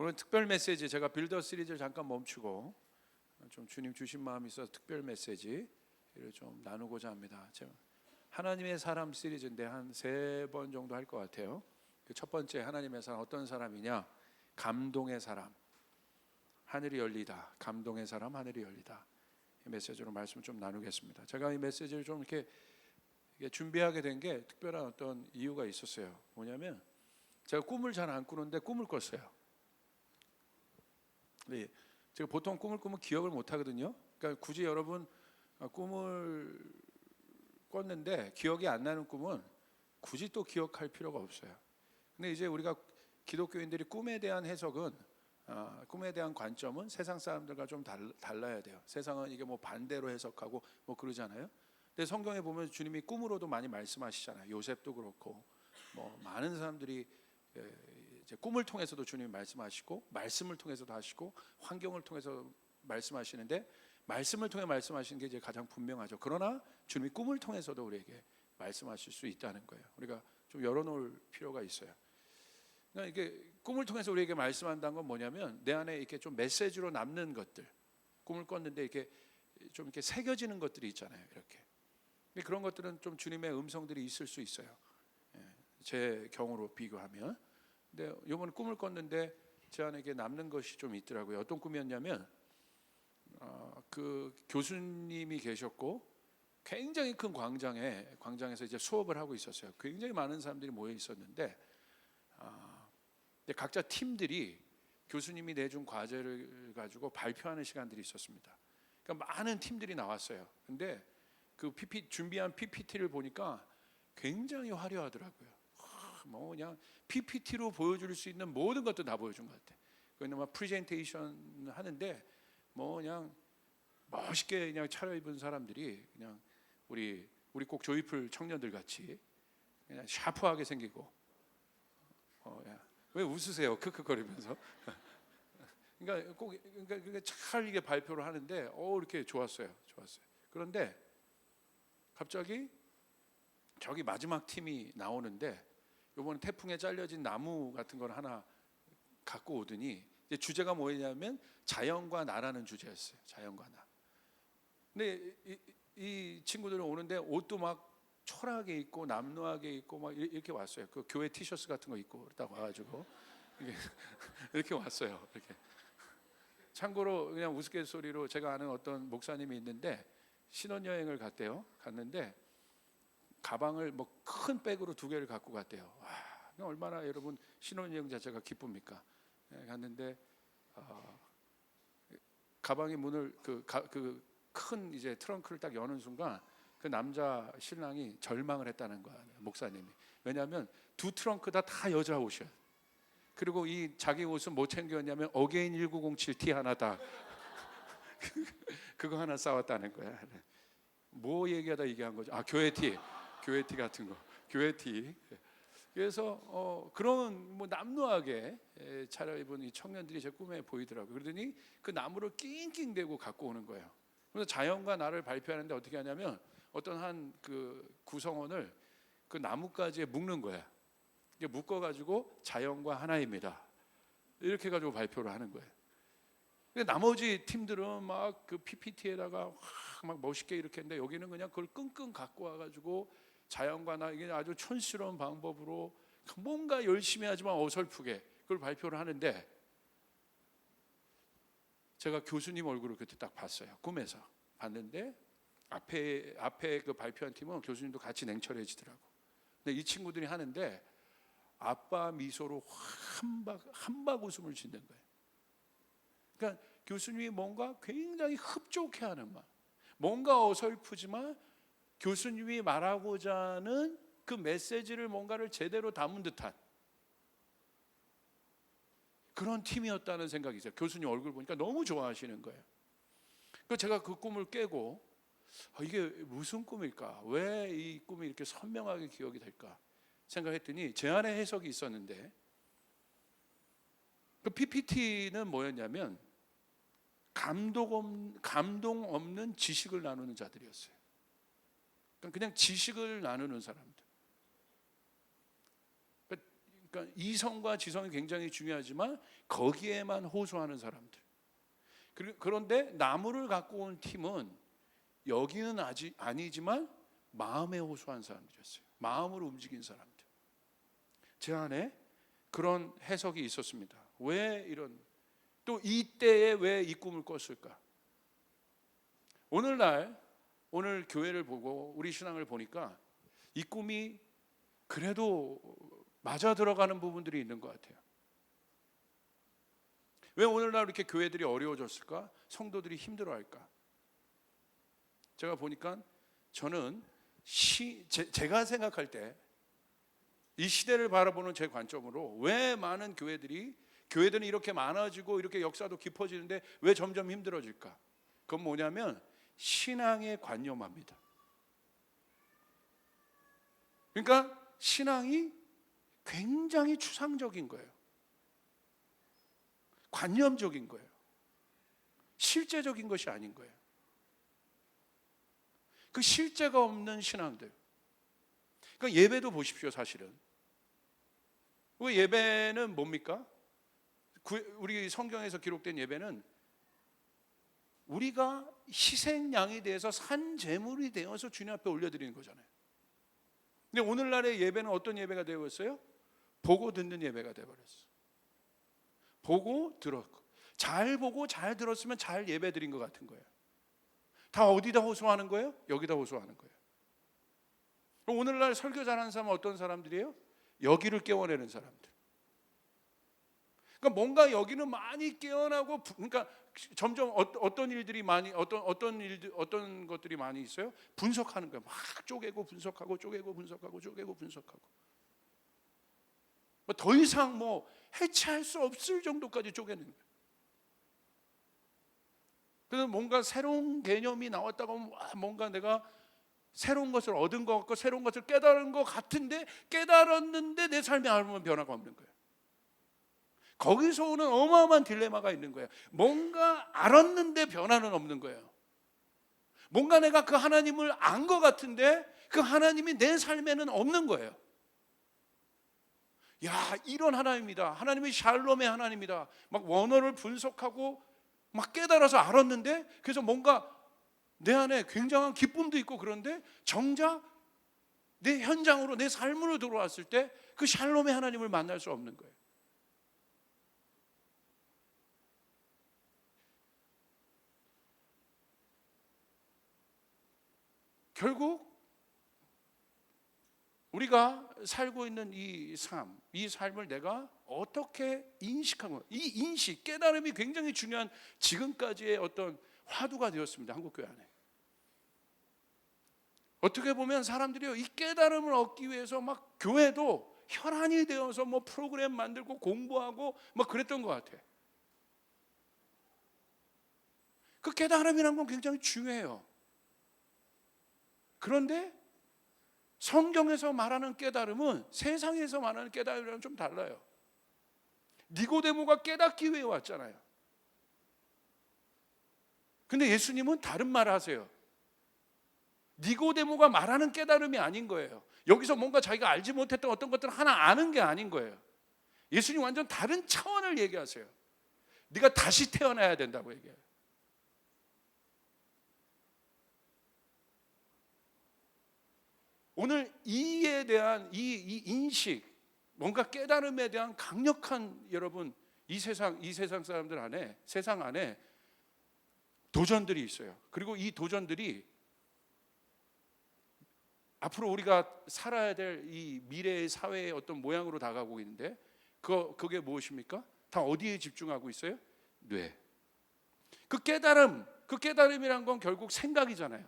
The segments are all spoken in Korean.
오늘 특별 메시지, 제가 빌더 시리즈를 잠깐 멈추고 좀 주님 주신 마음이 있어서 특별 메시지를 좀 나누고자 합니다. 제가 하나님의 사람 시리즈인데 한 3번 정도 할 것 같아요. 그 첫 번째, 하나님의 사람 어떤 사람이냐? 감동의 사람. 하늘이 열리다. 감동의 사람, 하늘이 열리다. 이 메시지로 말씀을 좀 나누겠습니다. 제가 이 메시지를 좀 이렇게 준비하게 된 게 특별한 어떤 이유가 있었어요. 뭐냐면 제가 꿈을 잘 안 꾸는데 꿈을 꿨어요. 네, 제가 보통 꿈을 꾸면 기억을 못 하거든요. 그러니까 굳이 여러분 꿈을 꿨는데 기억이 안 나는 꿈은 굳이 또 기억할 필요가 없어요. 근데 이제 우리가 기독교인들이 꿈에 대한 해석은 꿈에 대한 관점은 세상 사람들과 좀 달라야 돼요. 세상은 이게 뭐 반대로 해석하고 뭐 그러잖아요. 근데 성경에 보면 주님이 꿈으로도 많이 말씀하시잖아요. 요셉도 그렇고 뭐 많은 사람들이 이제 꿈을 통해서도 주님이 말씀하시고 말씀을 통해서도 하시고 환경을 통해서 말씀하시는데 말씀을 통해 말씀하시는 게 이제 가장 분명하죠. 그러나 주님이 꿈을 통해서도 우리에게 말씀하실 수 있다는 거예요. 우리가 좀 열어놓을 필요가 있어요. 그러니까 이게 꿈을 통해서 우리에게 말씀한다는 건 뭐냐면 내 안에 이렇게 좀 메시지로 남는 것들, 꿈을 꿨는데 이렇게 좀 이렇게 새겨지는 것들이 있잖아요. 이렇게 그런 것들은 좀 주님의 음성들이 있을 수 있어요. 제 경우로 비교하면. 근데 이번 꿈을 꿨는데 제 안에 남는 것이 좀 있더라고요. 어떤 꿈이었냐면 그 교수님이 계셨고 굉장히 큰 광장에서 이제 수업을 하고 있었어요. 굉장히 많은 사람들이 모여 있었는데 각자 팀들이 교수님이 내준 과제를 가지고 발표하는 시간들이 있었습니다. 그러니까 많은 팀들이 나왔어요. 근데 그 준비한 PPT를 보니까 굉장히 화려하더라고요. 뭐 그냥 PPT로 보여줄 수 있는 모든 것도 다 보여준 것 같아. 그냥 막 프레젠테이션 하는데 뭐 그냥 멋있게 그냥 차려입은 사람들이 그냥 우리 꼭 조이풀 청년들 같이 그냥 샤프하게 생기고 왜 웃으세요? 크크거리면서. 그러니까 잘 이게 발표를 하는데 이렇게 좋았어요. 그런데 갑자기 저기 마지막 팀이 나오는데 이번 태풍에 잘려진 나무 같은 걸 하나 갖고 오더니 이제 주제가 뭐냐면 자연과 나라는 주제였어요. 자연과 나. 근데 이 친구들은 오는데 옷도 막 초라하게 입고 남루하게 입고 막 이렇게 왔어요. 그 교회 티셔츠 같은 거 입고 딱 와가지고 이렇게 왔어요. 이렇게. 참고로 그냥 우스갯소리로 제가 아는 어떤 목사님이 있는데 신혼여행을 갔는데 가방을 뭐 큰 백으로 2개를 갖고 갔대요. 와, 얼마나 여러분 신혼여행 자체가 기쁩니까? 갔는데 가방의 문을 그 큰 이제 트렁크를 딱 여는 순간 그 남자 신랑이 절망을 했다는 거야, 목사님이. 왜냐하면 2 트렁크 다 여자 옷이야. 그리고 이 자기 옷은 뭐 챙겼냐면 어게인 1907T 하나다. 그거 하나 싸웠다는 거야. 뭐 얘기하다 얘기한 거죠? 교회 티 같은 거, 교회 티. 그래서 그런 뭐 남루하게 차려입은 이 청년들이 제 꿈에 보이더라고요. 그러더니 그 나무를 낑낑대고 갖고 오는 거예요. 그래서 자연과 나를 발표하는데 어떻게 하냐면 어떤 한 그 구성원을 그 나뭇가지에 묶는 거야. 이게 묶어가지고 자연과 하나입니다. 이렇게 가지고 발표를 하는 거예요. 나머지 팀들은 막 그 PPT에다가 막 멋있게 이렇게 했는데 여기는 그냥 그걸 끙끙 갖고 와가지고 자연과 나 이게 아주 촌스러운 방법으로 뭔가 열심히 하지만 어설프게 그걸 발표를 하는데 제가 교수님 얼굴을 그때 딱 봤어요. 꿈에서 봤는데 앞에 그 발표한 팀은 교수님도 같이 냉철해지더라고. 근데 이 친구들이 하는데 아빠 미소로 한박 웃음을 짓는 거예요. 그러니까 교수님이 뭔가 굉장히 흡족해하는 말, 뭔가 어설프지만 교수님이 말하고자 하는 그 메시지를 뭔가를 제대로 담은 듯한 그런 팀이었다는 생각이 있어요. 교수님 얼굴 보니까 너무 좋아하시는 거예요. 그래서 제가 그 꿈을 깨고 이게 무슨 꿈일까? 왜 이 꿈이 이렇게 선명하게 기억이 될까? 생각했더니 제 안에 해석이 있었는데 그 PPT는 뭐였냐면 감동 없는 지식을 나누는 자들이었어요. 그냥 지식을 나누는 사람들. 그러니까 이성과 지성이 굉장히 중요하지만 거기에만 호소하는 사람들. 그런데 나무를 갖고 온 팀은 여기는 아직 아니지만 마음에 호소한 사람들이었어요. 마음으로 움직인 사람들. 제 안에 그런 해석이 있었습니다. 왜 이런, 또 이때에 왜 이 꿈을 꿨을까? 오늘 교회를 보고 우리 신앙을 보니까 이 꿈이 그래도 맞아 들어가는 부분들이 있는 것 같아요. 왜 오늘날 이렇게 교회들이 어려워졌을까? 성도들이 힘들어할까? 제가 보니까 저는 제가 생각할 때 이 시대를 바라보는 제 관점으로 왜 많은 교회들은 이렇게 많아지고 이렇게 역사도 깊어지는데 왜 점점 힘들어질까? 그건 뭐냐면 신앙에 관념합니다. 그러니까 신앙이 굉장히 추상적인 거예요. 관념적인 거예요. 실제적인 것이 아닌 거예요. 그 실제가 없는 신앙들. 그러니까 예배도 보십시오. 사실은 그 예배는 뭡니까? 우리 성경에서 기록된 예배는 우리가 희생양이 되어서 산 제물이 되어서 주님 앞에 올려드리는 거잖아요. 근데 오늘날의 예배는 어떤 예배가 되었어요? 보고 듣는 예배가 되어버렸어요. 보고 들었고, 잘 보고 잘 들었으면 잘 예배 드린 것 같은 거예요. 다 어디다 호소하는 거예요? 여기다 호소하는 거예요. 오늘날 설교 잘하는 사람은 어떤 사람들이에요? 여기를 깨워내는 사람들. 그러니까 뭔가 여기는 많이 깨어나고, 그러니까 점점 어떤 것들이 많이 있어요? 분석하는 거예요. 막 쪼개고 분석하고 쪼개고 분석하고 쪼개고 분석하고. 더 이상 해체할 수 없을 정도까지 쪼개는 거예요. 그래서 뭔가 새로운 개념이 나왔다고 하면 뭔가 내가 새로운 것을 얻은 것 같고 새로운 것을 깨달은 것 같은데, 깨달았는데 내 삶에 아무런 변화가 없는 거예요. 거기서 오는 어마어마한 딜레마가 있는 거예요. 뭔가 알았는데 변화는 없는 거예요. 뭔가 내가 그 하나님을 안 것 같은데 그 하나님이 내 삶에는 없는 거예요. 야, 이런 하나님이다. 하나님이 샬롬의 하나님이다. 막 원어를 분석하고 막 깨달아서 알았는데, 그래서 뭔가 내 안에 굉장한 기쁨도 있고, 그런데 정작 내 현장으로, 내 삶으로 들어왔을 때 그 샬롬의 하나님을 만날 수 없는 거예요. 결국 우리가 살고 있는 이 삶을 내가 어떻게 인식하고, 이 인식, 깨달음이 굉장히 중요한 지금까지의 어떤 화두가 되었습니다. 한국교회 안에. 어떻게 보면 사람들이 이 깨달음을 얻기 위해서 막 교회도 혈안이 되어서 프로그램 만들고 공부하고 막 그랬던 것 같아. 그 깨달음이란 건 굉장히 중요해요. 그런데 성경에서 말하는 깨달음은 세상에서 말하는 깨달음이랑 좀 달라요. 니고데모가 깨닫기 위해 왔잖아요. 근데 예수님은 다른 말을 하세요. 니고데모가 말하는 깨달음이 아닌 거예요. 여기서 뭔가 자기가 알지 못했던 어떤 것들을 하나 아는 게 아닌 거예요. 예수님 완전 다른 차원을 얘기하세요. 네가 다시 태어나야 된다고 얘기해요. 오늘 이에 대한 이 인식, 뭔가 깨달음에 대한 강력한, 여러분, 이 세상 사람들 안에, 세상 안에 도전들이 있어요. 그리고 이 도전들이 앞으로 우리가 살아야 될 이 미래의 사회의 어떤 모양으로 다가오고 있는데, 그게 무엇입니까? 다 어디에 집중하고 있어요? 뇌. 그 깨달음이란 건 결국 생각이잖아요.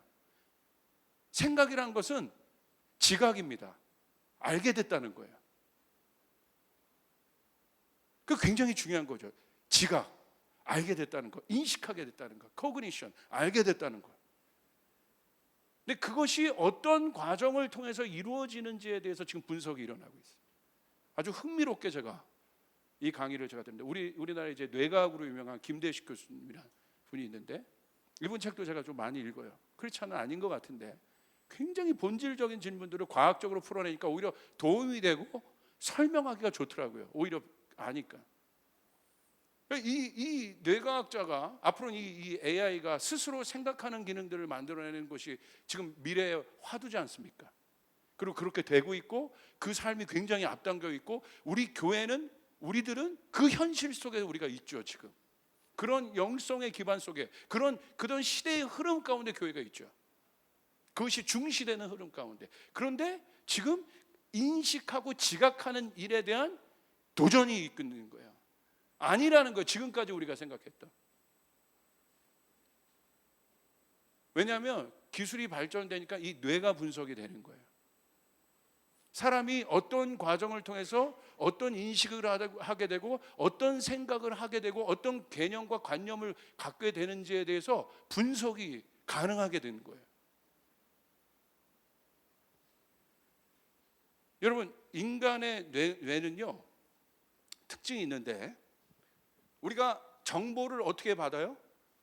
생각이란 것은 지각입니다. 알게 됐다는 거예요. 그 굉장히 중요한 거죠. 지각, 알게 됐다는 거, 인식하게 됐다는 거, cognitition, 알게 됐다는 거. 근데 그것이 어떤 과정을 통해서 이루어지는지에 대해서 지금 분석이 일어나고 있어요. 아주 흥미롭게 제가 이 강의를 듣는데, 우리나라에 이제 뇌과학으로 유명한 김대식 교수님이라는 분이 있는데, 이분 책도 제가 좀 많이 읽어요. 크리스찬은 아닌 것 같은데 굉장히 본질적인 질문들을 과학적으로 풀어내니까 오히려 도움이 되고 설명하기가 좋더라고요. 오히려 아니까. 이 뇌과학자가 앞으로는 이 AI가 스스로 생각하는 기능들을 만들어내는 것이 지금 미래의 화두지 않습니까? 그리고 그렇게 되고 있고 그 삶이 굉장히 앞당겨 있고 우리 교회는 우리들은 그 현실 속에 우리가 있죠. 지금 그런 영성의 기반 속에 그런 시대의 흐름 가운데 교회가 있죠. 그것이 중시되는 흐름 가운데. 그런데 지금 인식하고 지각하는 일에 대한 도전이 있는 거예요. 아니라는 거예요. 지금까지 우리가 생각했던. 왜냐하면 기술이 발전되니까 이 뇌가 분석이 되는 거예요. 사람이 어떤 과정을 통해서 어떤 인식을 하게 되고 어떤 생각을 하게 되고 어떤 개념과 관념을 갖게 되는지에 대해서 분석이 가능하게 되는 거예요. 여러분, 인간의 뇌는요 특징이 있는데, 우리가 정보를 어떻게 받아요?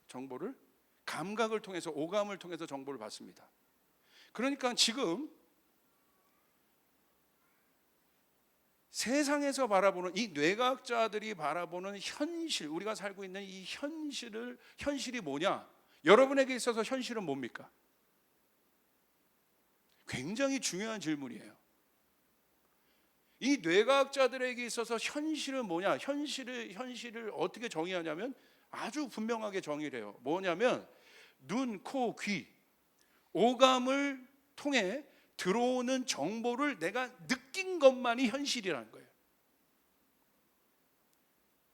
정보를 감각을 통해서, 오감을 통해서 정보를 받습니다. 그러니까 지금 세상에서 바라보는 이 뇌과학자들이 바라보는 현실, 우리가 살고 있는 이 현실이 뭐냐? 여러분에게 있어서 현실은 뭡니까? 굉장히 중요한 질문이에요. 이 뇌과학자들에게 있어서 현실은 뭐냐? 현실을 어떻게 정의하냐면 아주 분명하게 정의를 해요. 뭐냐면 눈, 코, 귀, 오감을 통해 들어오는 정보를 내가 느낀 것만이 현실이라는 거예요.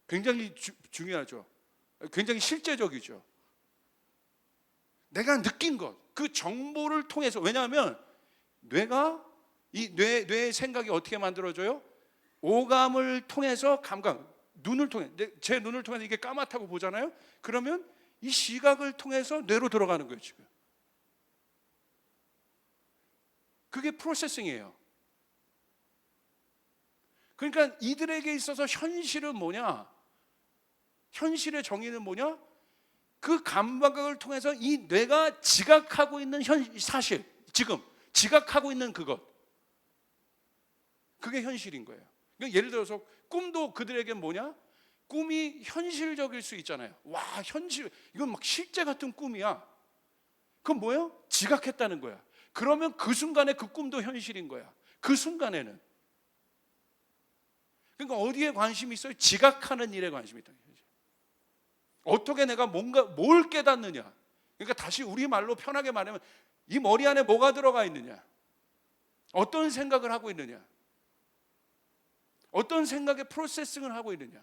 굉장히 중요하죠. 굉장히 실제적이죠. 내가 느낀 것, 그 정보를 통해서. 왜냐하면 뇌가 이 뇌의 생각이 어떻게 만들어져요? 오감을 통해서 감각, 눈을 통해, 제 눈을 통해서 이게 까맣다고 보잖아요. 그러면 이 시각을 통해서 뇌로 들어가는 거예요. 지금 그게 프로세싱이에요. 그러니까 이들에게 있어서 현실은 뭐냐? 현실의 정의는 뭐냐? 그 감각을 통해서 이 뇌가 지각하고 있는 사실, 지금 지각하고 있는 그것, 그게 현실인 거예요. 그러니까 예를 들어서 꿈도 그들에게 뭐냐? 꿈이 현실적일 수 있잖아요. 와, 현실, 이건 막 실제 같은 꿈이야. 그건 뭐예요? 지각했다는 거야. 그러면 그 순간에 그 꿈도 현실인 거야. 그 순간에는. 그러니까 어디에 관심이 있어요? 지각하는 일에 관심이 있다. 어떻게 내가 뭘 깨닫느냐. 그러니까 다시 우리 말로 편하게 말하면 이 머리 안에 뭐가 들어가 있느냐, 어떤 생각을 하고 있느냐, 어떤 생각의 프로세싱을 하고 있느냐.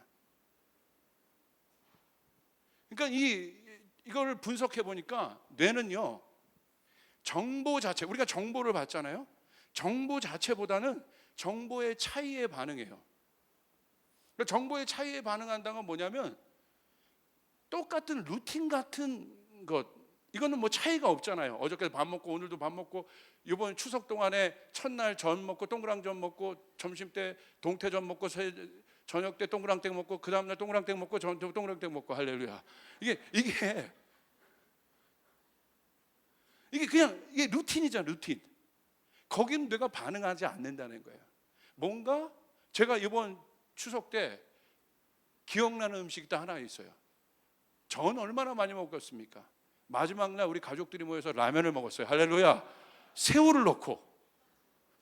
그러니까 이걸 분석해 보니까 뇌는요, 정보 자체, 우리가 정보를 받잖아요. 정보 자체보다는 정보의 차이에 반응해요. 그러니까 정보의 차이에 반응한다는 건 뭐냐면 똑같은 루틴 같은 것, 이거는 뭐 차이가 없잖아요. 어저께 밥 먹고 오늘도 밥 먹고 이번 추석 동안에 첫날 전 먹고 동그랑전 먹고 점심 때 동태전 먹고 저녁 때 동그랑땡 먹고 그 다음날 동그랑땡 먹고 동그랑땡 먹고 할렐루야. 이게 그냥 이게 루틴이잖아, 루틴. 거기는 뇌가 반응하지 않는다는 거예요. 뭔가 제가 이번 추석 때 기억나는 음식이 딱 하나 있어요. 전 얼마나 많이 먹었습니까? 마지막 날 우리 가족들이 모여서 라면을 먹었어요. 할렐루야. 새우를 넣고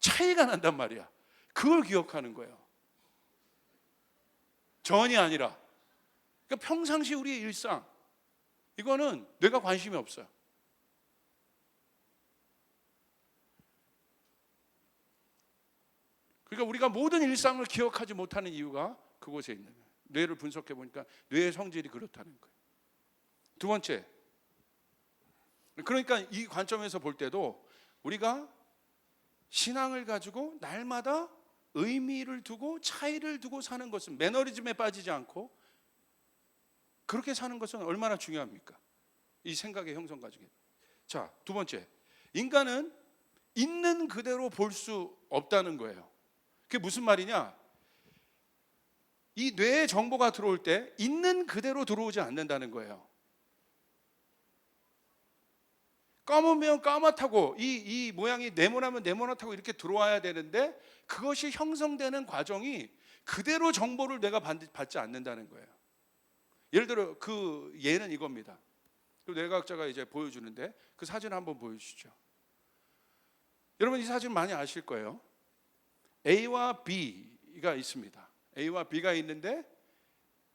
차이가 난단 말이야. 그걸 기억하는 거예요. 전이 아니라. 그러니까 평상시 우리의 일상, 이거는 뇌가 관심이 없어요. 그러니까 우리가 모든 일상을 기억하지 못하는 이유가 그곳에 있는 거예요. 뇌를 분석해 보니까 뇌의 성질이 그렇다는 거예요. 두 번째, 그러니까 이 관점에서 볼 때도 우리가 신앙을 가지고 날마다 의미를 두고 차이를 두고 사는 것은, 매너리즘에 빠지지 않고 그렇게 사는 것은 얼마나 중요합니까? 이 생각의 형성 가지고. 자, 두 번째, 인간은 있는 그대로 볼 수 없다는 거예요. 그게 무슨 말이냐? 이 뇌에 정보가 들어올 때 있는 그대로 들어오지 않는다는 거예요. 까맣면 까맣다고 이 모양이 네모나면 네모나다고 이렇게 들어와야 되는데 그것이 형성되는 과정이 그대로 정보를 내가 받지 않는다는 거예요. 예를 들어 그 예는 이겁니다. 그 뇌과학자가 이제 보여주는데 그 사진 한번 보여주시죠. 여러분 이 사진 많이 아실 거예요. A와 B가 있습니다. A와 B가 있는데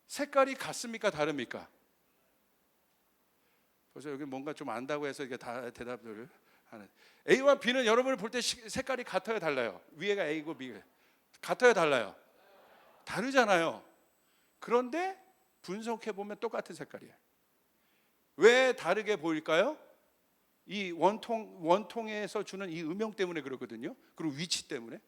색깔이 같습니까? 다릅니까? 벌써 여기 뭔가 좀 안다고 해서 이게 다 대답을 하는. A와 B는 여러분을 볼 때 색깔이 같아요, 달라요? 위에가 A고 B가 같아요, 달라요? 다르잖아요. 그런데 분석해 보면 똑같은 색깔이에요. 왜 다르게 보일까요? 이 원통에서 주는 이 음영 때문에 그렇거든요. 그리고 위치 때문에.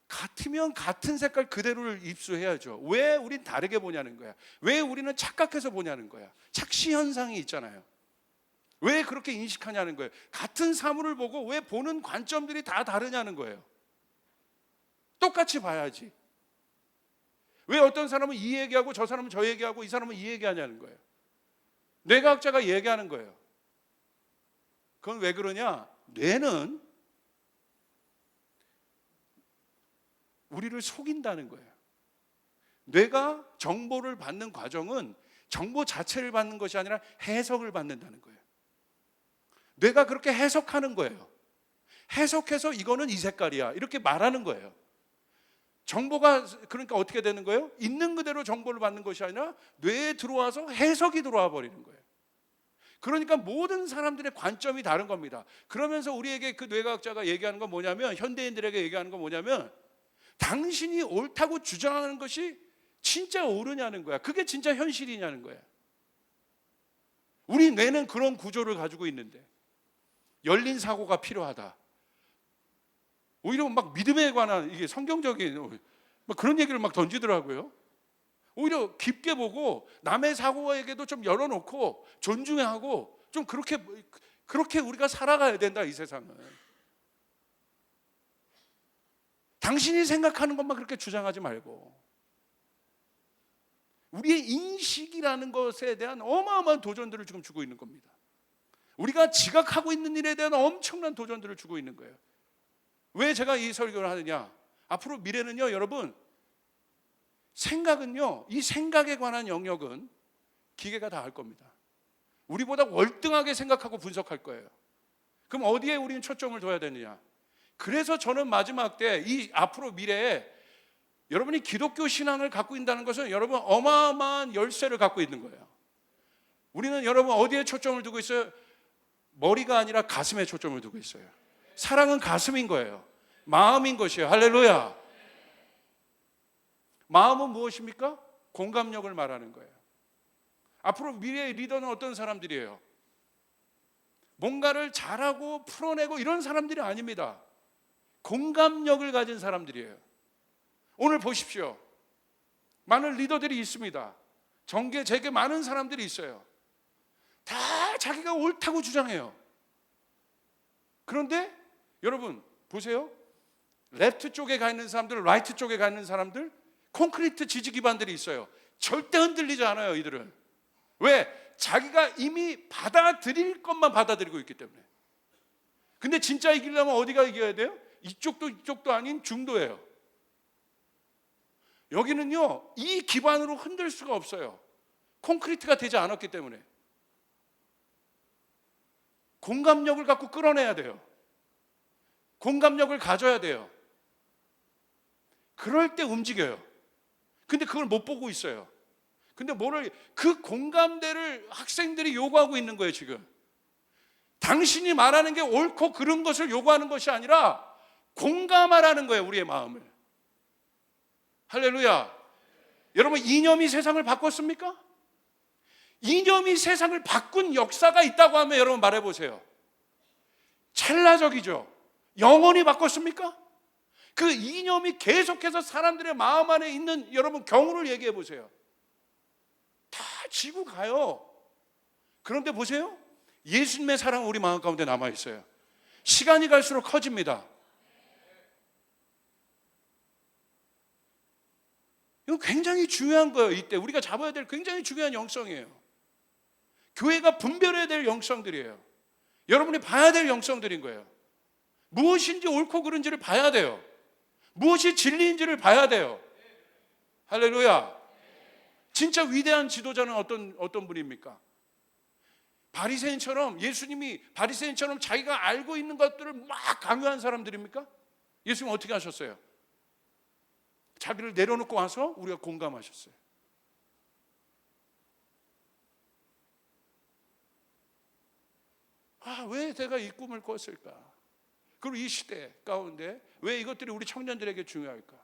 같으면 같은 색깔 그대로를 입수해야죠. 왜 우린 다르게 보냐는 거야. 왜 우리는 착각해서 보냐는 거야. 착시 현상이 있잖아요. 왜 그렇게 인식하냐는 거예요. 같은 사물을 보고 왜 보는 관점들이 다 다르냐는 거예요. 똑같이 봐야지. 왜 어떤 사람은 이 얘기하고 저 사람은 저 얘기하고 이 사람은 이 얘기하냐는 거예요. 뇌과학자가 얘기하는 거예요. 그건 왜 그러냐? 뇌는 우리를 속인다는 거예요. 뇌가 정보를 받는 과정은 정보 자체를 받는 것이 아니라 해석을 받는다는 거예요. 뇌가 그렇게 해석하는 거예요. 해석해서 이거는 이 색깔이야 이렇게 말하는 거예요. 정보가 그러니까 어떻게 되는 거예요? 있는 그대로 정보를 받는 것이 아니라 뇌에 들어와서 해석이 들어와 버리는 거예요. 그러니까 모든 사람들의 관점이 다른 겁니다. 그러면서 우리에게 그 뇌과학자가 얘기하는 건 뭐냐면, 현대인들에게 얘기하는 건 뭐냐면, 당신이 옳다고 주장하는 것이 진짜 옳으냐는 거야. 그게 진짜 현실이냐는 거야. 우리 뇌는 그런 구조를 가지고 있는데 열린 사고가 필요하다. 오히려 막 믿음에 관한 이게 성경적인 막 그런 얘기를 막 던지더라고요. 오히려 깊게 보고 남의 사고에게도 좀 열어놓고 존중하고 좀 그렇게 우리가 살아가야 된다, 이 세상은. 당신이 생각하는 것만 그렇게 주장하지 말고 우리의 인식이라는 것에 대한 어마어마한 도전들을 지금 주고 있는 겁니다. 우리가 지각하고 있는 일에 대한 엄청난 도전들을 주고 있는 거예요. 왜 제가 이 설교를 하느냐? 앞으로 미래는요, 여러분, 생각은요, 이 생각에 관한 영역은 기계가 다 할 겁니다. 우리보다 월등하게 생각하고 분석할 거예요. 그럼 어디에 우리는 초점을 둬야 되느냐? 그래서 저는 마지막 때 이 앞으로 미래에 여러분이 기독교 신앙을 갖고 있다는 것은 여러분 어마어마한 열쇠를 갖고 있는 거예요. 우리는 여러분 어디에 초점을 두고 있어요? 머리가 아니라 가슴에 초점을 두고 있어요. 사랑은 가슴인 거예요. 마음인 것이에요. 할렐루야. 마음은 무엇입니까? 공감력을 말하는 거예요. 앞으로 미래의 리더는 어떤 사람들이에요? 뭔가를 잘하고 풀어내고 이런 사람들이 아닙니다. 공감력을 가진 사람들이에요. 오늘 보십시오. 많은 리더들이 있습니다. 정계, 재계 많은 사람들이 있어요. 다 자기가 옳다고 주장해요. 그런데 여러분 보세요. 레프트 쪽에 가 있는 사람들, 라이트 쪽에 가 있는 사람들, 콘크리트 지지 기반들이 있어요. 절대 흔들리지 않아요, 이들은. 왜? 자기가 이미 받아들일 것만 받아들이고 있기 때문에. 근데 진짜 이기려면 어디가 이겨야 돼요? 이쪽도 아닌 중도예요. 여기는요, 이 기반으로 흔들 수가 없어요. 콘크리트가 되지 않았기 때문에. 공감력을 갖고 끌어내야 돼요. 공감력을 가져야 돼요. 그럴 때 움직여요. 근데 그걸 못 보고 있어요. 근데 그 공감대를 학생들이 요구하고 있는 거예요, 지금. 당신이 말하는 게 옳고 그른 것을 요구하는 것이 아니라 공감하라는 거예요, 우리의 마음을. 할렐루야. 여러분, 이념이 세상을 바꿨습니까? 이념이 세상을 바꾼 역사가 있다고 하면 여러분 말해보세요. 찰나적이죠. 영원히 바꿨습니까? 그 이념이 계속해서 사람들의 마음 안에 있는 여러분 경우를 얘기해 보세요. 다 지고 가요. 그런데 보세요. 예수님의 사랑은 우리 마음 가운데 남아있어요. 시간이 갈수록 커집니다. 이건 굉장히 중요한 거예요. 이때 우리가 잡아야 될 굉장히 중요한 영성이에요. 교회가 분별해야 될 영성들이에요. 여러분이 봐야 될 영성들인 거예요. 무엇인지 옳고 그른지를 봐야 돼요. 무엇이 진리인지를 봐야 돼요. 할렐루야. 진짜 위대한 지도자는 어떤 분입니까? 바리새인처럼, 예수님이 바리새인처럼 자기가 알고 있는 것들을 막 강요한 사람들입니까? 예수님 어떻게 하셨어요? 자기를 내려놓고 와서 우리가 공감하셨어요. 왜 내가 이 꿈을 꿨을까? 그리고 이 시대 가운데 왜 이것들이 우리 청년들에게 중요할까?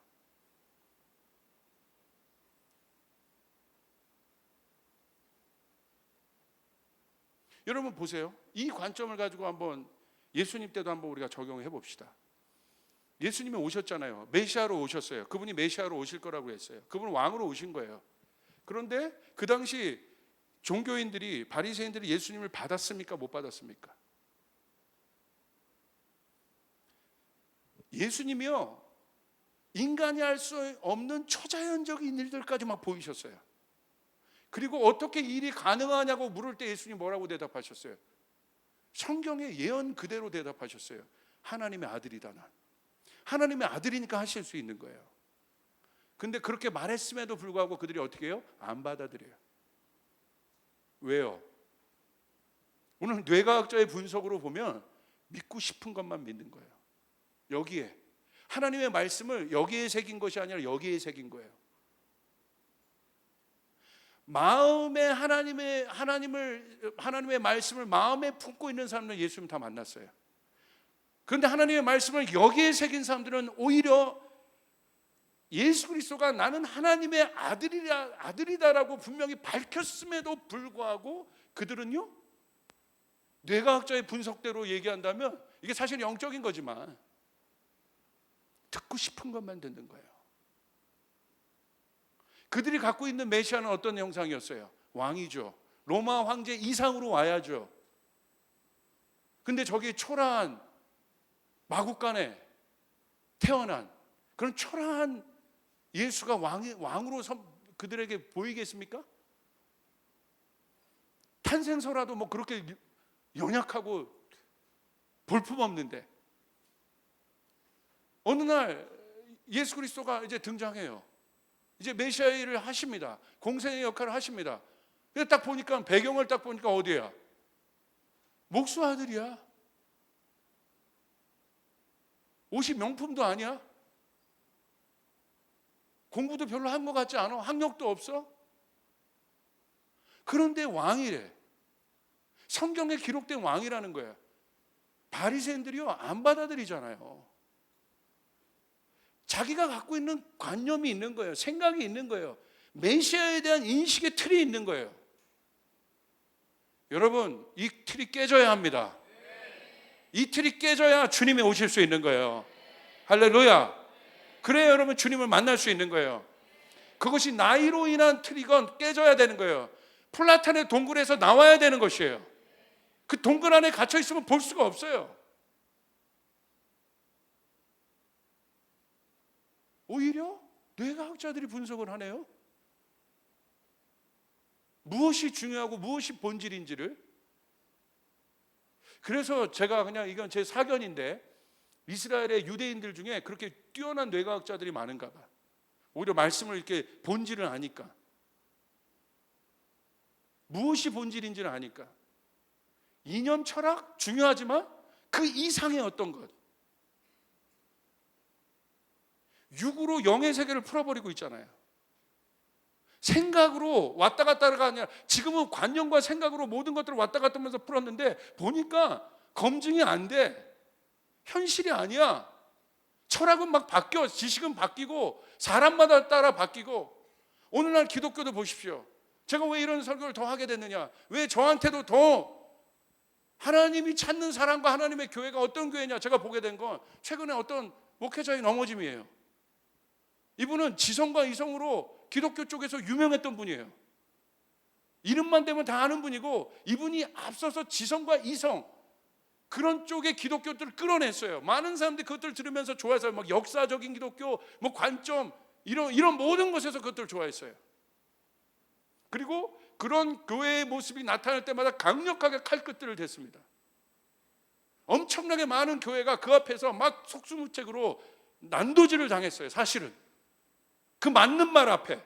여러분 보세요. 이 관점을 가지고 한번 예수님 때도 한번 우리가 적용해 봅시다. 예수님이 오셨잖아요. 메시아로 오셨어요. 그분이 메시아로 오실 거라고 했어요. 그분은 왕으로 오신 거예요. 그런데 그 당시 종교인들이, 바리새인들이 예수님을 받았습니까? 못 받았습니까? 예수님이요, 인간이 할 수 없는 초자연적인 일들까지 막 보이셨어요. 그리고 어떻게 일이 가능하냐고 물을 때 예수님 뭐라고 대답하셨어요? 성경의 예언 그대로 대답하셨어요. 하나님의 아들이다 난. 하나님의 아들이니까 하실 수 있는 거예요. 근데 그렇게 말했음에도 불구하고 그들이 어떻게 해요? 안 받아들여요. 왜요? 오늘 뇌과학자의 분석으로 보면 믿고 싶은 것만 믿는 거예요. 여기에 하나님의 말씀을 여기에 새긴 것이 아니라 여기에 새긴 거예요. 마음에 하나님의 말씀을 마음에 품고 있는 사람은 예수님 다 만났어요. 그런데 하나님의 말씀을 여기에 새긴 사람들은 오히려 예수 그리스도가 나는 하나님의 아들이다라고 분명히 밝혔음에도 불구하고 그들은요, 뇌과학자의 분석대로 얘기한다면 이게 사실 영적인 거지만 듣고 싶은 것만 듣는 거예요. 그들이 갖고 있는 메시아는 어떤 형상이었어요? 왕이죠. 로마 황제 이상으로 와야죠. 근데 저기 초라한 마국간에 태어난 그런 초라한 예수가 왕으로 그들에게 보이겠습니까? 탄생서라도 뭐 그렇게 연약하고 볼품없는데 어느 날 예수 그리스도가 이제 등장해요. 이제 메시아의 일을 하십니다. 공생의 역할을 하십니다. 근데 딱 보니까 배경을 딱 보니까 어디야? 목수 아들이야. 옷이 명품도 아니야. 공부도 별로 한 것 같지 않아. 학력도 없어. 그런데 왕이래. 성경에 기록된 왕이라는 거야. 바리새인들이요 안 받아들이잖아요. 자기가 갖고 있는 관념이 있는 거예요. 생각이 있는 거예요. 메시아에 대한 인식의 틀이 있는 거예요. 여러분, 이 틀이 깨져야 합니다. 이 틀이 깨져야 주님이 오실 수 있는 거예요. 할렐루야. 그래야 여러분 주님을 만날 수 있는 거예요. 그것이 나이로 인한 틀이건 깨져야 되는 거예요. 플라톤의 동굴에서 나와야 되는 것이에요. 그 동굴 안에 갇혀 있으면 볼 수가 없어요. 오히려 뇌과학자들이 분석을 하네요. 무엇이 중요하고 무엇이 본질인지를. 그래서 제가 그냥 이건 제 사견인데 이스라엘의 유대인들 중에 그렇게 뛰어난 뇌과학자들이 많은가 봐. 오히려 말씀을 이렇게 본질을 아니까. 무엇이 본질인지를 아니까. 이념 철학 중요하지만 그 이상의 어떤 것. 육으로 영의 세계를 풀어버리고 있잖아요. 생각으로 왔다 갔다가 아니라 지금은 관념과 생각으로 모든 것들을 왔다 갔다 하면서 풀었는데 보니까 검증이 안 돼. 현실이 아니야. 철학은 막 바뀌어. 지식은 바뀌고 사람마다 따라 바뀌고. 오늘날 기독교도 보십시오. 제가 왜 이런 설교를 더 하게 됐느냐. 왜 저한테도 더 하나님이 찾는 사람과 하나님의 교회가 어떤 교회냐. 제가 보게 된 건 최근에 어떤 목회자의 넘어짐이에요. 이분은 지성과 이성으로 기독교 쪽에서 유명했던 분이에요. 이름만 되면 다 아는 분이고 이분이 앞서서 지성과 이성 그런 쪽의 기독교들을 끌어냈어요. 많은 사람들이 그것들을 들으면서 좋아해서 막 역사적인 기독교, 뭐 관점 이런 모든 것에서 그것들을 좋아했어요. 그리고 그런 교회의 모습이 나타날 때마다 강력하게 칼끝들을 댔습니다. 엄청나게 많은 교회가 그 앞에서 막 속수무책으로 난도질을 당했어요. 사실은 그 맞는 말 앞에.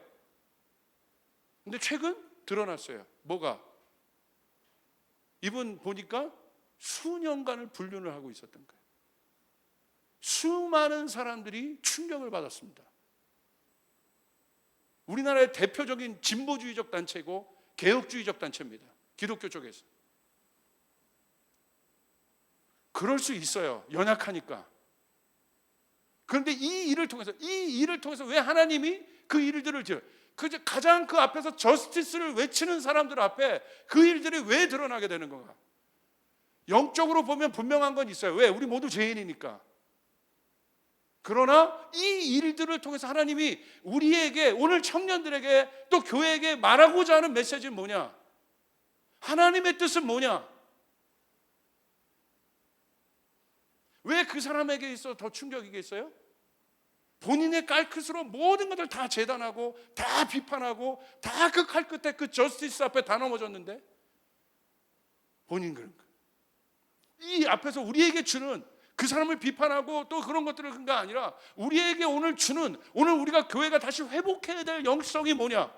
근데 최근 드러났어요. 뭐가? 이분 보니까 수년간을 불륜을 하고 있었던 거예요. 수많은 사람들이 충격을 받았습니다. 우리나라의 대표적인 진보주의적 단체고 개혁주의적 단체입니다. 기독교 쪽에서. 그럴 수 있어요. 연약하니까. 그런데 이 일을 통해서 왜 하나님이 그 일들을 가장 그 앞에서 저스티스를 외치는 사람들 앞에 그 일들이 왜 드러나게 되는 건가? 영적으로 보면 분명한 건 있어요. 왜? 우리 모두 죄인이니까. 그러나 이 일들을 통해서 하나님이 우리에게, 오늘 청년들에게 또 교회에게 말하고자 하는 메시지는 뭐냐? 하나님의 뜻은 뭐냐? 왜 그 사람에게 있어 더 충격이겠어요? 본인의 깔끝으로 모든 것을 다 재단하고 다 비판하고 다 그 칼 끝에 그 저스티스 앞에 다 넘어졌는데 본인 그런 거. 이 앞에서 우리에게 주는 그 사람을 비판하고 또 그런 것들을 그런 게 아니라 우리에게 오늘 주는, 오늘 우리가 교회가 다시 회복해야 될 영성이 뭐냐?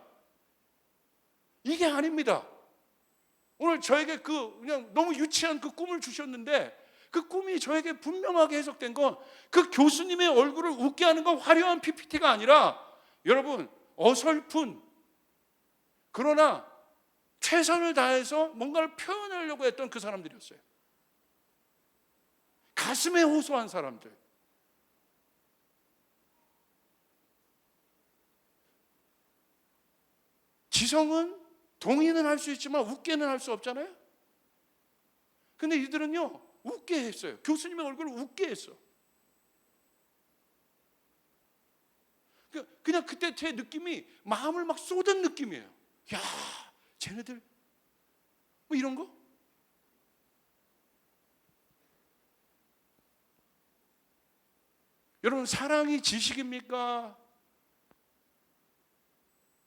이게 아닙니다. 오늘 저에게 그냥 너무 유치한 그 꿈을 주셨는데 그 꿈이 저에게 분명하게 해석된 건 그 교수님의 얼굴을 웃게 하는 건 화려한 PPT가 아니라 여러분 어설픈, 그러나 최선을 다해서 뭔가를 표현하려고 했던 그 사람들이었어요. 가슴에 호소한 사람들. 지성은 동의는 할 수 있지만 웃게는 할 수 없잖아요. 근데 이들은요 웃게 했어요. 교수님의 얼굴을 웃게 했어. 그냥 그때 제 느낌이 마음을 막 쏟은 느낌이에요. 야, 쟤네들 뭐 이런 거? 여러분, 사랑이 지식입니까?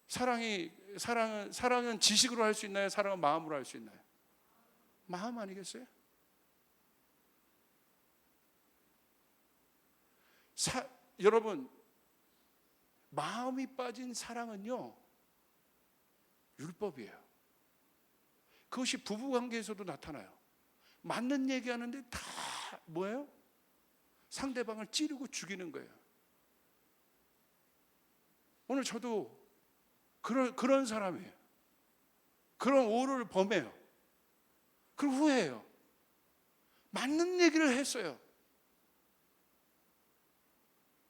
사랑은 지식으로 할 수 있나요? 사랑은 마음으로 할 수 있나요? 마음 아니겠어요? 여러분, 마음이 빠진 사랑은요 율법이에요. 그것이 부부관계에서도 나타나요. 맞는 얘기하는데 다 뭐예요? 상대방을 찌르고 죽이는 거예요. 오늘 저도 그런 사람이에요. 그런 오류를 범해요. 그리고 후회해요. 맞는 얘기를 했어요.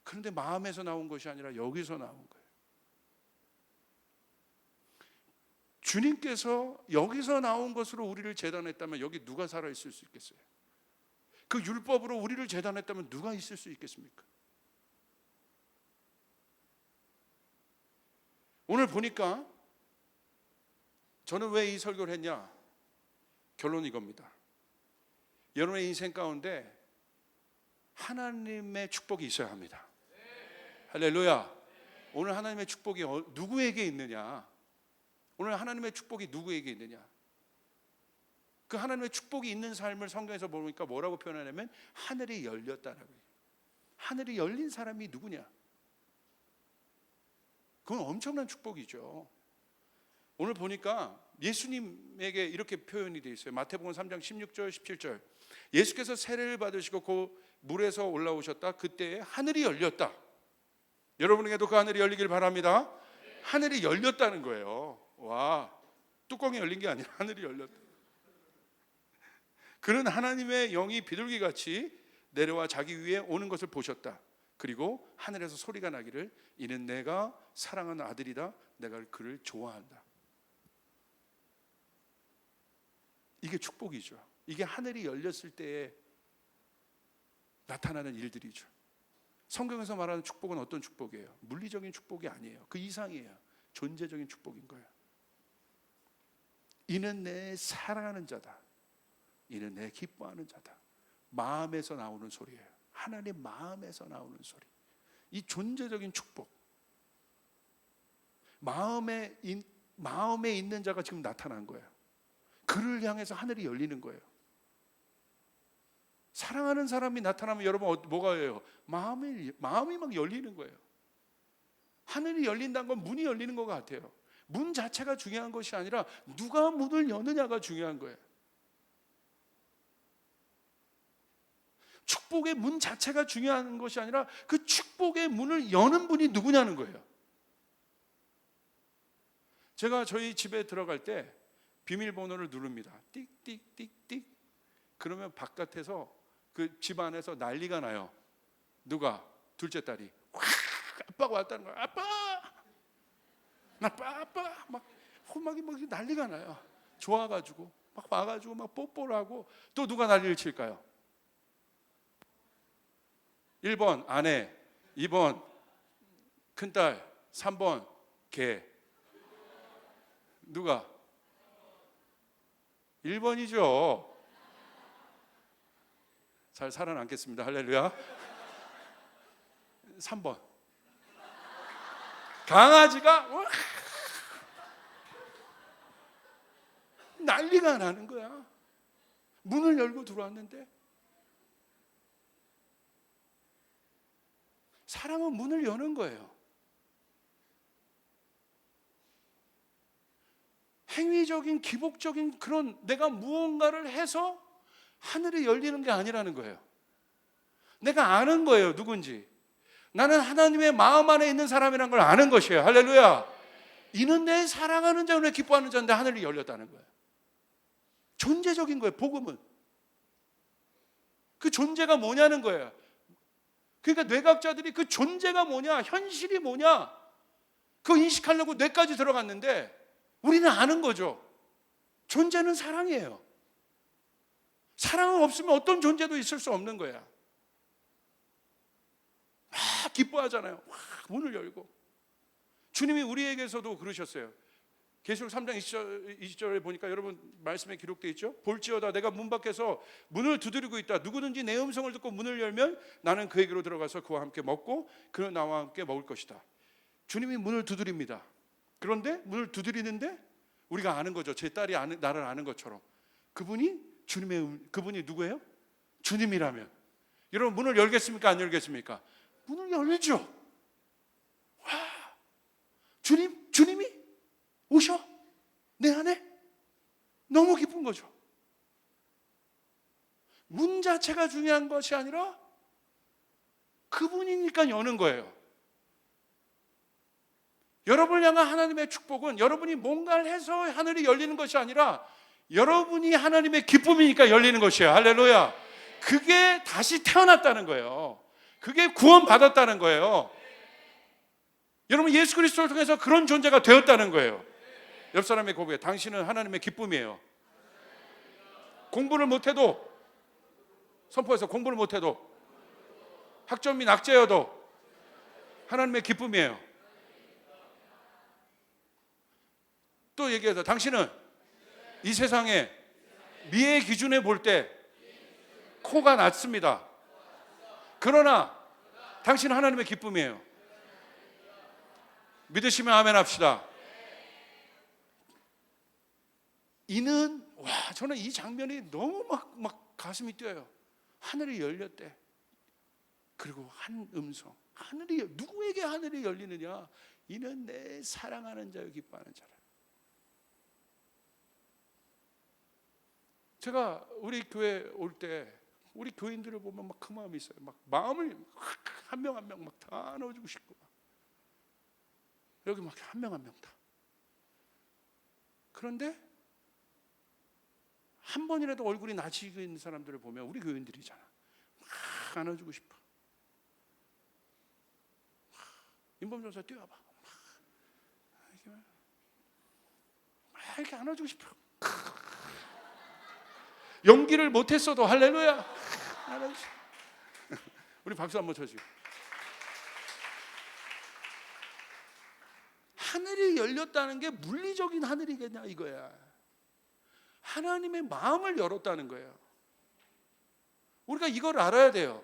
그런데 마음에서 나온 것이 아니라 여기서 나온 거예요. 주님께서 여기서 나온 것으로 우리를 재단했다면 여기 누가 살아있을 수 있겠어요? 그 율법으로 우리를 재단했다면 누가 있을 수 있겠습니까? 오늘 보니까 저는 왜 이 설교를 했냐? 결론은 이겁니다. 여러분의 인생 가운데 하나님의 축복이 있어야 합니다. 할렐루야. 오늘 하나님의 축복이 누구에게 있느냐? 오늘 하나님의 축복이 누구에게 있느냐? 그 하나님의 축복이 있는 삶을 성경에서 보니까 뭐라고 표현하냐면 하늘이 열렸다라고 해요. 하늘이 열린 사람이 누구냐? 그건 엄청난 축복이죠. 오늘 보니까 예수님에게 이렇게 표현이 되어 있어요. 마태복음 3장 16절 17절. 예수께서 세례를 받으시고 그 물에서 올라오셨다. 그때에 하늘이 열렸다. 여러분에게도 그 하늘이 열리길 바랍니다. 하늘이 열렸다는 거예요. 와, 뚜껑이 열린 게 아니라 하늘이 열렸다. 그는 하나님의 영이 비둘기같이 내려와 자기 위에 오는 것을 보셨다. 그리고 하늘에서 소리가 나기를 이는 내가 사랑하는 아들이다. 내가 그를 좋아한다. 이게 축복이죠. 이게 하늘이 열렸을 때에 나타나는 일들이죠. 성경에서 말하는 축복은 어떤 축복이에요? 물리적인 축복이 아니에요. 그 이상이에요. 존재적인 축복인 거예요. 이는 내 사랑하는 자다. 이는 내 기뻐하는 자다. 마음에서 나오는 소리예요. 하나님 마음에서 나오는 소리. 이 존재적인 축복. 마음에 마음에 있는 자가 지금 나타난 거예요. 그를 향해서 하늘이 열리는 거예요. 사랑하는 사람이 나타나면 여러분 뭐가 해요? 마음이 막 열리는 거예요. 하늘이 열린다는 건 문이 열리는 것 같아요. 문 자체가 중요한 것이 아니라 누가 문을 여느냐가 중요한 거예요. 축복의 문 자체가 중요한 것이 아니라 그 축복의 문을 여는 분이 누구냐는 거예요. 제가 저희 집에 들어갈 때 비밀번호를 누릅니다. 띡띡띡띡. 그러면 바깥에서 그 집 안에서 난리가 나요. 누가? 둘째 딸이 아빠가 왔다는 거야. 아빠 막 호막이 막 난리가 나요. 좋아가지고 막 와가지고 막 뽀뽀를 하고. 또 누가 난리를 칠까요? 1번 아내, 2번 큰딸, 3번 개. 누가? 1번이죠. 잘 살아남겠습니다. 할렐루야. 3번 강아지가 난리가 나는 거야. 문을 열고 들어왔는데. 사랑은 문을 여는 거예요. 행위적인 기복적인 그런 내가 무언가를 해서 하늘이 열리는 게 아니라는 거예요. 내가 아는 거예요. 누군지. 나는 하나님의 마음 안에 있는 사람이라는 걸 아는 것이에요. 할렐루야. 이는 내 사랑하는 자, 내 기뻐하는 자인데 하늘이 열렸다는 거예요. 존재적인 거예요. 복음은. 그 존재가 뭐냐는 거예요. 그러니까 뇌과학자들이 그 존재가 뭐냐, 현실이 뭐냐, 그거 인식하려고 뇌까지 들어갔는데 우리는 아는 거죠. 존재는 사랑이에요. 사랑은 없으면 어떤 존재도 있을 수 없는 거야. 막 기뻐하잖아요. 막 문을 열고. 주님이 우리에게서도 그러셨어요. 계시록 3장 20절에 보니까 여러분 말씀에 기록되어 있죠. 볼지어다 내가 문 밖에서 문을 두드리고 있다. 누구든지 내 음성을 듣고 문을 열면 나는 그에게로 들어가서 그와 함께 먹고 그는 나와 함께 먹을 것이다. 주님이 문을 두드립니다. 그런데 문을 두드리는데 우리가 아는 거죠. 제 딸이 나를 아는 것처럼. 그분이 누구예요? 주님이라면 여러분 문을 열겠습니까? 안 열겠습니까? 문을 열죠. 와, 주님이 오셔 내 안에. 너무 기쁜 거죠. 문 자체가 중요한 것이 아니라 그분이니까 여는 거예요. 여러분을 향한 하나님의 축복은 여러분이 뭔가를 해서 하늘이 열리는 것이 아니라 여러분이 하나님의 기쁨이니까 열리는 것이에요. 할렐루야. 그게 다시 태어났다는 거예요. 그게 구원받았다는 거예요. 여러분 예수 그리스도를 통해서 그런 존재가 되었다는 거예요. 옆 사람의 고백에 당신은 하나님의 기쁨이에요. 공부를 못해도, 선포해서 공부를 못해도, 학점이 낙제여도 하나님의 기쁨이에요. 또 얘기해서 당신은 이 세상에 미의 기준에 볼 때 코가 낮습니다. 그러나 당신은 하나님의 기쁨이에요. 믿으시면 아멘 합시다. 이는 저는 이 장면이 너무 막 가슴이 뛰어요. 하늘이 열렸대. 그리고 한 음성, 누구에게 하늘이 열리느냐? 이는 내 사랑하는 자요 기뻐하는 자라. 제가 우리 교회 올 때 우리 교인들을 보면 막 그 마음이 있어요. 막 마음을 한 명 한 명 막 다 넣어주고 싶고, 여기 막 한 명 한 명 다. 그런데 한 번이라도 얼굴이 나치고 있는 사람들을 보면 우리 교인들이잖아. 막 안아주고 싶어. 임범전사 뛰어봐. 막 이렇게 안아주고 싶어. 연기를 못했어도 할렐루야. 우리 박수 한번 쳐주세요. 하늘이 열렸다는 게 물리적인 하늘이겠냐 이거야. 하나님의 마음을 열었다는 거예요. 우리가 이걸 알아야 돼요.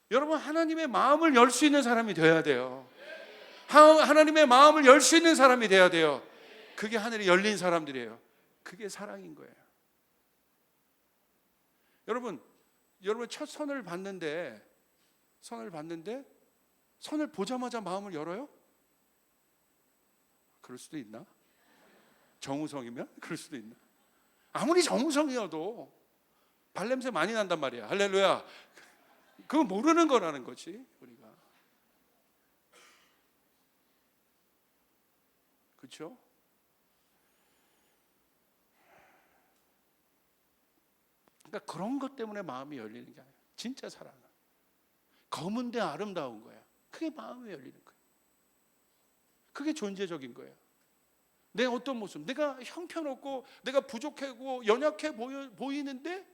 여러분 하나님의 마음을 열 수 있는 사람이 되어야 돼요. 하나님의 마음을 열 수 있는 사람이 돼야 돼요. 그게 하늘이 열린 사람들이에요. 그게 사랑인 거예요. 여러분 첫 선을 봤는데 선을 보자마자 마음을 열어요? 그럴 수도 있나? 정우성이면 그럴 수도 있나? 아무리 정우성이어도 발냄새 많이 난단 말이야. 할렐루야. 그거 모르는 거라는 거지 우리가. 그렇죠? 그러니까 그런 것 때문에 마음이 열리는 게 아니야. 진짜 사랑은 검은데 아름다운 거야. 그게 마음이 열리는 거야. 그게 존재적인 거예요. 내 어떤 모습, 내가 형편없고 내가 부족하고 연약해 보이는데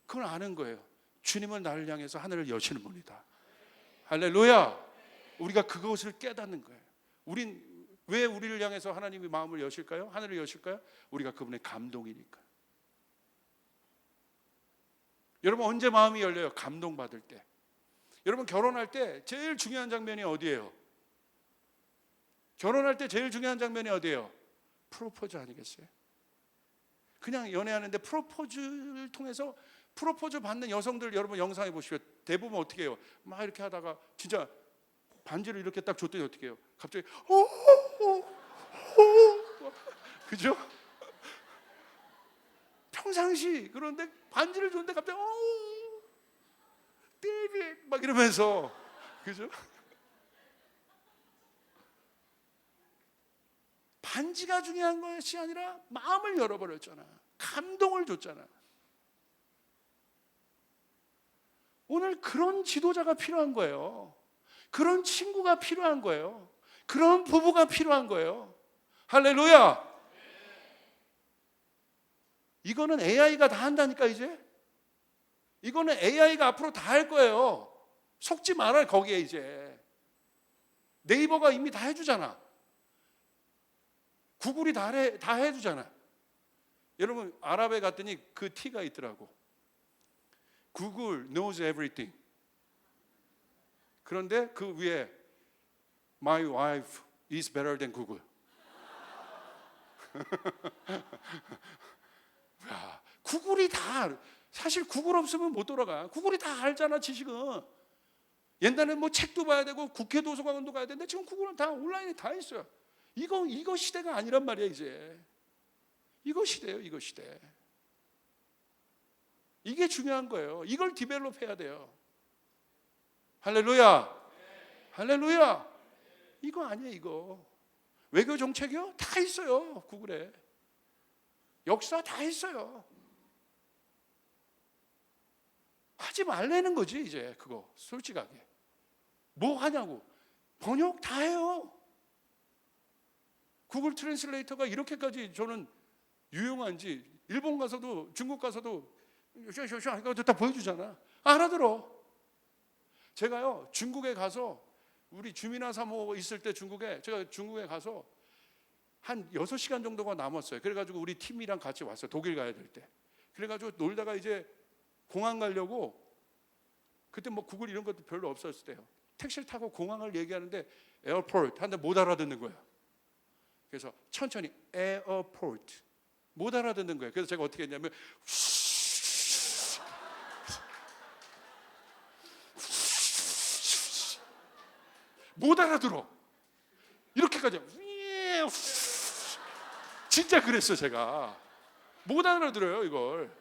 그걸 아는 거예요. 주님은 나를 향해서 하늘을 여시는 분이다. 할렐루야. 우리가 그것을 깨닫는 거예요. 왜 우리를 향해서 하나님이 마음을 여실까요? 하늘을 여실까요? 우리가 그분의 감동이니까. 여러분 언제 마음이 열려요? 감동받을 때. 여러분 결혼할 때 제일 중요한 장면이 어디예요? 결혼할 때 제일 중요한 장면이 어디예요? 프로포즈 아니겠어요? 그냥 연애하는데 프로포즈를 통해서 프로포즈 받는 여성들 여러분 영상에 보시면 대부분 어떻게 해요? 막 이렇게 하다가 진짜 반지를 이렇게 딱 줬더니 어떻게 해요? 갑자기 그죠? 평상시 그런데 반지를 줬는데 갑자기 데이빗 막 이러면서 그죠? 반지가 중요한 것이 아니라 마음을 열어버렸잖아. 감동을 줬잖아. 오늘 그런 지도자가 필요한 거예요. 그런 친구가 필요한 거예요. 그런 부부가 필요한 거예요. 할렐루야. 이거는 AI가 다 한다니까 이제. 이거는 AI가 앞으로 다 할 거예요. 속지 말아요 거기에 이제. 네이버가 이미 다 해주잖아. 구글이 다 해주잖아. 여러분 아랍에 갔더니 그 티가 있더라고. Google knows everything. 그런데 그 위에 My wife is better than Google. 야, 구글이 다 사실 구글 없으면 못 돌아가. 구글이 다 알잖아 지식은. 옛날에는 뭐 책도 봐야 되고 국회 도서관도 가야 되는데 지금 구글은 다 온라인에 다 있어요. 이거 시대가 아니란 말이야 이제. 이거 시대예요, 이거 시대. 이게 중요한 거예요. 이걸 디벨롭 해야 돼요. 할렐루야. 할렐루야. 이거 아니에요, 이거. 외교 정책이요? 다 있어요, 구글에. 역사 다 있어요. 하지 말라는 거지, 이제 그거. 솔직하게. 뭐 하냐고. 번역 다 해요. 구글 트랜슬레이터가 이렇게까지 저는 유용한지 일본 가서도 중국 가서도 쇼쇼쇼 이거 다 보여주잖아. 알아들어. 제가요 중국에 가서 우리 주민아 사모 있을 때 제가 중국에 가서 한 6시간 정도가 남았어요. 그래가지고 우리 팀이랑 같이 왔어요. 독일 가야 될 때. 그래가지고 놀다가 이제 공항 가려고 그때 뭐 구글 이런 것도 별로 없었을 때요. 택시를 타고 공항을 얘기하는데 에어포트 하는데 못 알아듣는 거예요. 그래서 천천히 에어포트 못 알아듣는 거예요. 그래서 제가 어떻게 했냐면 못 알아들어. 이렇게까지 진짜 그랬어요. 제가 못 알아들어요 이걸.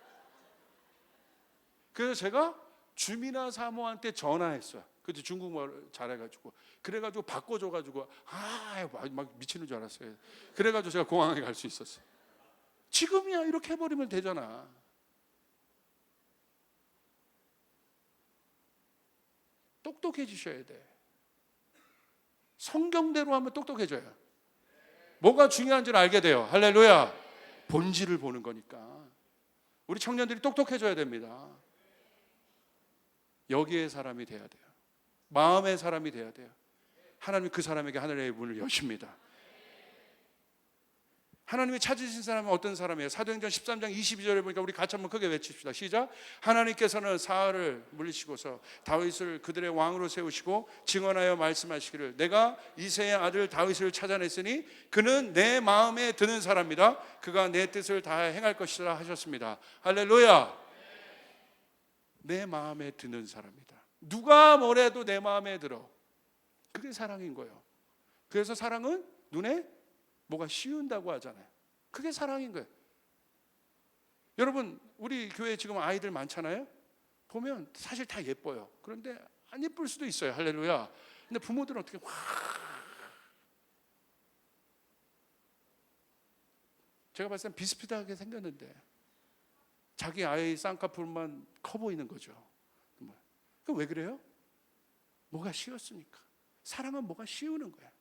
그래서 제가 주민아 사모한테 전화했어요. 그때 중국말 잘해가지고 그래가지고 바꿔줘가지고 막 미치는 줄 알았어요. 그래가지고 제가 공항에 갈 수 있었어요. 지금이야 이렇게 해버리면 되잖아. 똑똑해지셔야 돼. 성경대로 하면 똑똑해져요. 뭐가 중요한지를 알게 돼요. 할렐루야. 본질을 보는 거니까. 우리 청년들이 똑똑해져야 됩니다. 여기에 사람이 돼야 돼요. 마음의 사람이 돼야 돼요. 하나님 그 사람에게 하늘의 문을 여십니다. 하나님이 찾으신 사람은 어떤 사람이에요? 사도행전 13장 22절에 보니까 우리 같이 한번 크게 외칩시다. 시작. 하나님께서는 사울을 물리시고서 다윗을 그들의 왕으로 세우시고 증언하여 말씀하시기를 내가 이새의 아들 다윗을 찾아냈으니 그는 내 마음에 드는 사람이다. 그가 내 뜻을 다 행할 것이라 하셨습니다. 할렐루야. 내 마음에 드는 사람이다. 누가 뭐래도 내 마음에 들어. 그게 사랑인 거예요. 그래서 사랑은 눈에 뭐가 씌운다고 하잖아요. 그게 사랑인 거예요. 여러분, 우리 교회에 지금 아이들 많잖아요. 보면 사실 다 예뻐요. 그런데 안 예쁠 수도 있어요. 할렐루야. 근데 부모들은 어떻게 제가 봤을 땐 비슷비슷하게 생겼는데 자기 아이 쌍꺼풀만 커 보이는 거죠. 왜 그래요? 뭐가 씌웠으니까. 사랑은 뭐가 씌우는 거야.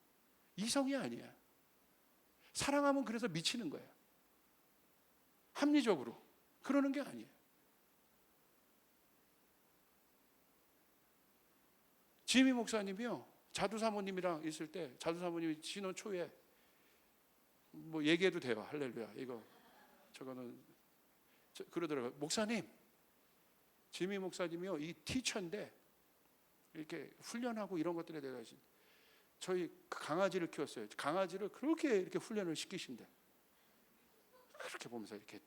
이성이 아니야. 사랑하면 그래서 미치는 거예요. 합리적으로 그러는 게 아니에요. 지미 목사님이요, 자두 사모님이랑 있을 때 자두 사모님이 신혼 초에 뭐 얘기해도 돼요. 할렐루야. 이거 저거는 그러더라고요. 목사님, 지미 목사님이요, 이 티처인데 이렇게 훈련하고 이런 것들에 대해서 저희 강아지를 키웠어요. 강아지를 그렇게 이렇게 훈련을 시키신대. 그렇게 보면서 이렇게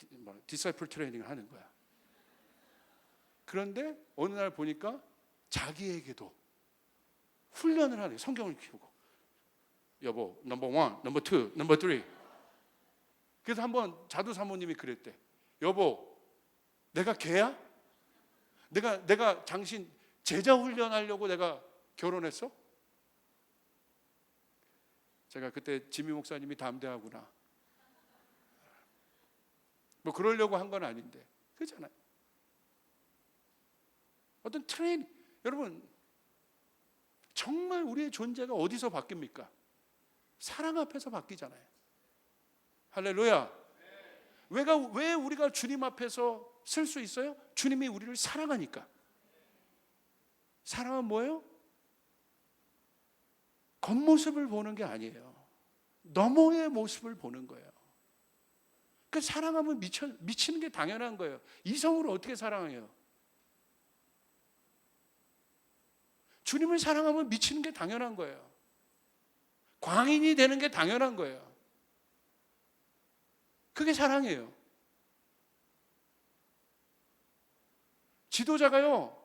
디사이플 트레이닝을 하는 거야. 그런데 어느 날 보니까 자기에게도 훈련을 하네. 성경을 키우고. 여보, 넘버 1, 넘버 2, 넘버 3. 그래서 한번 자두 사모님이 그랬대. 여보, 내가 개야? 내가 당신 제자 훈련하려고 내가 결혼했어? 제가 그때 지미 목사님이 담대하구나. 뭐 그러려고 한 건 아닌데. 그렇잖아요. 어떤 트레이닝. 여러분, 정말 우리의 존재가 어디서 바뀝니까? 사랑 앞에서 바뀌잖아요. 할렐루야. 왜 우리가 주님 앞에서 설 수 있어요? 주님이 우리를 사랑하니까. 사랑은 뭐예요? 겉모습을 보는 게 아니에요. 너머의 모습을 보는 거예요. 그 사랑하면 미치는 게 당연한 거예요. 이성으로 어떻게 사랑해요? 주님을 사랑하면 미치는 게 당연한 거예요. 광인이 되는 게 당연한 거예요. 그게 사랑이에요. 지도자가요,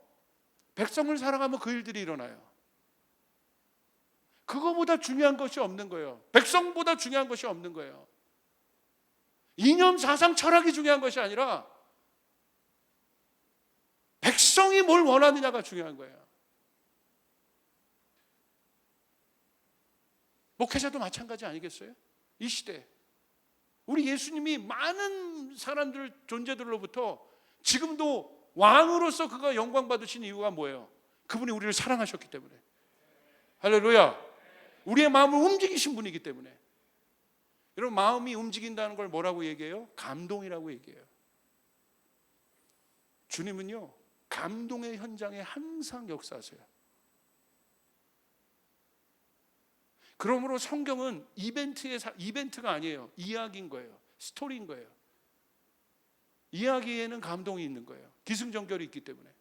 백성을 사랑하면 그 일들이 일어나요. 그거보다 중요한 것이 없는 거예요. 백성보다 중요한 것이 없는 거예요. 이념, 사상, 철학이 중요한 것이 아니라 백성이 뭘 원하느냐가 중요한 거예요. 목회자도 마찬가지 아니겠어요? 이 시대 우리 예수님이 많은 사람들, 존재들로부터 지금도 왕으로서 그가 영광 받으신 이유가 뭐예요? 그분이 우리를 사랑하셨기 때문에. 할렐루야. 우리의 마음을 움직이신 분이기 때문에. 여러분, 마음이 움직인다는 걸 뭐라고 얘기해요? 감동이라고 얘기해요. 주님은요, 감동의 현장에 항상 역사하세요. 그러므로 성경은 이벤트가 아니에요. 이야기인 거예요. 스토리인 거예요. 이야기에는 감동이 있는 거예요. 기승전결이 있기 때문에.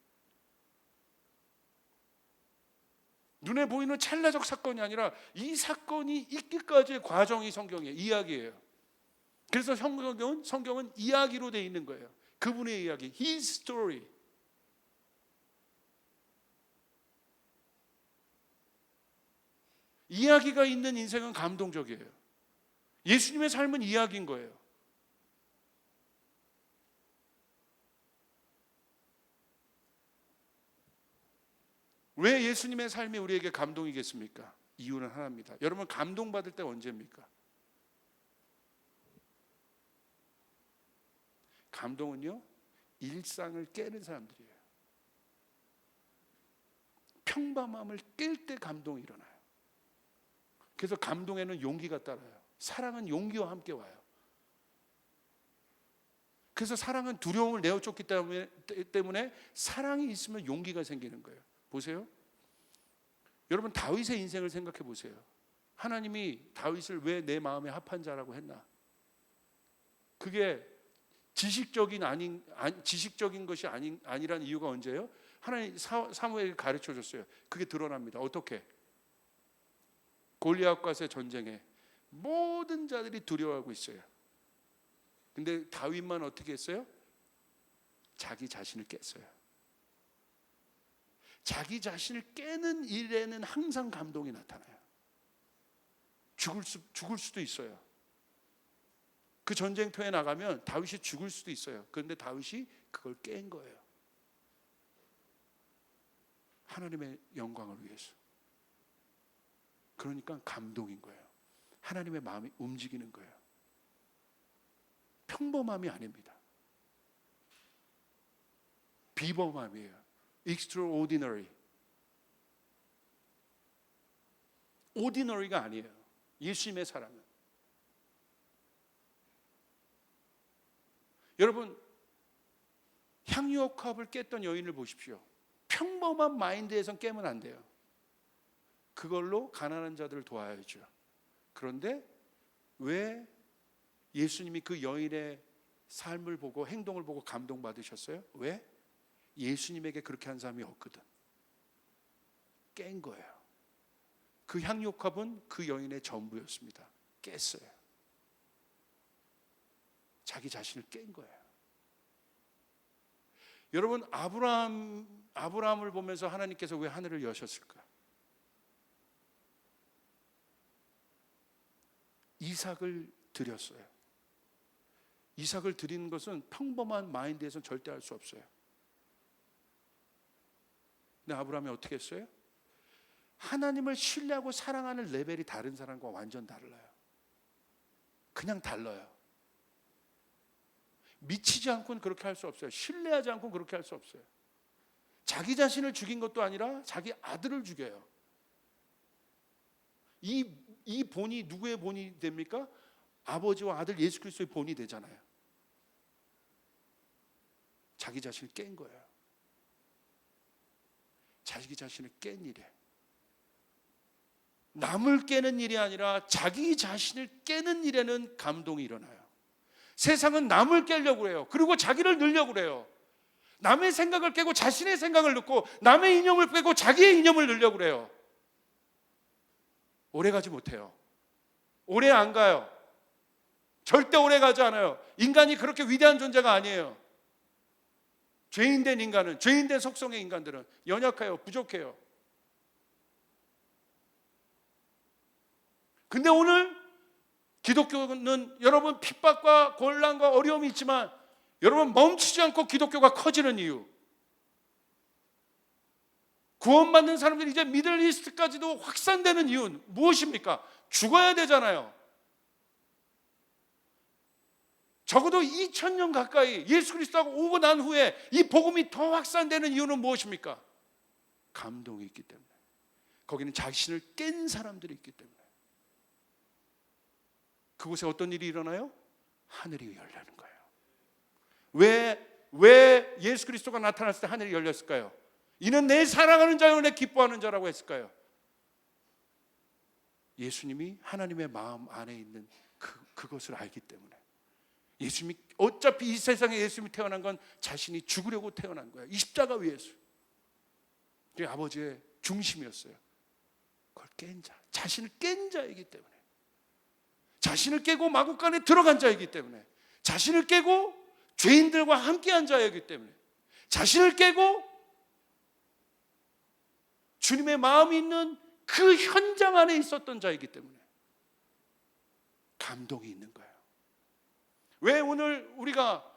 눈에 보이는 찰나적 사건이 아니라 이 사건이 있기까지의 과정이 성경의 이야기예요. 그래서 성경은 이야기로 되어 있는 거예요. 그분의 이야기, His story. 이야기가 있는 인생은 감동적이에요. 예수님의 삶은 이야기인 거예요. 왜 예수님의 삶이 우리에게 감동이겠습니까? 이유는 하나입니다. 여러분, 감동받을 때가 언제입니까? 감동은요, 일상을 깨는 사람들이에요. 평범함을 깰 때 감동이 일어나요. 그래서 감동에는 용기가 따라요. 사랑은 용기와 함께 와요. 그래서 사랑은 두려움을 내어쫓기 때문에 사랑이 있으면 용기가 생기는 거예요. 보세요. 여러분, 다윗의 인생을 생각해 보세요. 하나님이 다윗을 왜 내 마음에 합한 자라고 했나? 그게 지식적인 것이 아니란 이유가 언제예요? 하나님 사무엘에게 가르쳐 줬어요. 그게 드러납니다. 어떻게? 골리앗과의 전쟁에 모든 자들이 두려워하고 있어요. 근데 다윗만 어떻게 했어요? 자기 자신을 깼어요. 자기 자신을 깨는 일에는 항상 감동이 나타나요. 죽을 수도 있어요. 그 전쟁터에 나가면 다윗이 죽을 수도 있어요. 그런데 다윗이 그걸 깬 거예요. 하나님의 영광을 위해서. 그러니까 감동인 거예요. 하나님의 마음이 움직이는 거예요. 평범함이 아닙니다. 비범함이에요. extraordinary. ordinary가 아니에요. 예수님의 사랑은. 여러분, 향유옥합을 깼던 여인을 보십시오. 평범한 마인드에선 깨면 안 돼요. 그걸로 가난한 자들을 도와야죠. 그런데 왜 예수님이 그 여인의 삶을 보고 행동을 보고 감동받으셨어요? 왜? 예수님에게 그렇게 한 사람이 없거든. 깬 거예요. 그 향유옥합은 그 여인의 전부였습니다. 깼어요. 자기 자신을 깬 거예요. 여러분, 아브라함을 보면서 하나님께서 왜 하늘을 여셨을까? 이삭을 드렸어요. 이삭을 드리는 것은 평범한 마인드에서는 절대 할 수 없어요. 근데 아브라함이 어떻게 했어요? 하나님을 신뢰하고 사랑하는 레벨이 다른 사람과 완전 달라요. 그냥 달라요. 미치지 않고는 그렇게 할 수 없어요. 신뢰하지 않고는 그렇게 할 수 없어요. 자기 자신을 죽인 것도 아니라 자기 아들을 죽여요. 이 본이 누구의 본이 됩니까? 아버지와 아들 예수 그리스도의 본이 되잖아요. 자기 자신을 깬 거예요. 자기 자신을 깬 일이에요. 남을 깨는 일이 아니라 자기 자신을 깨는 일에는 감동이 일어나요. 세상은 남을 깨려고 해요. 그리고 자기를 늘려고 해요. 남의 생각을 깨고 자신의 생각을 넣고 남의 이념을 빼고 자기의 이념을 넣으려고 해요. 오래 가지 못해요. 오래 안 가요. 절대 오래 가지 않아요. 인간이 그렇게 위대한 존재가 아니에요. 죄인된 인간은, 죄인된 속성의 인간들은 연약해요. 부족해요. 근데 오늘 기독교는 여러분 핍박과 곤란과 어려움이 있지만 여러분 멈추지 않고 기독교가 커지는 이유, 구원받는 사람들이 이제 미들 이스트까지도 확산되는 이유는 무엇입니까? 죽어야 되잖아요. 적어도 2000년 가까이 예수 그리스도가 오고 난 후에 이 복음이 더 확산되는 이유는 무엇입니까? 감동이 있기 때문에. 거기는 자신을 깬 사람들이 있기 때문에. 그곳에 어떤 일이 일어나요? 하늘이 열리는 거예요. 왜 예수 그리스도가 나타났을 때 하늘이 열렸을까요? 이는 내 사랑하는 자요 내 기뻐하는 자라고 했을까요? 예수님이 하나님의 마음 안에 있는 그것을 알기 때문에. 예수님이 어차피 이 세상에 예수님이 태어난 건 자신이 죽으려고 태어난 거예요. 이 십자가 위에서. 그게 아버지의 중심이었어요. 그걸 깬 자, 자신을 깬 자이기 때문에. 자신을 깨고 마구간에 들어간 자이기 때문에, 자신을 깨고 죄인들과 함께한 자이기 때문에, 자신을 깨고 주님의 마음이 있는 그 현장 안에 있었던 자이기 때문에 감동이 있는 거예요. 왜 오늘 우리가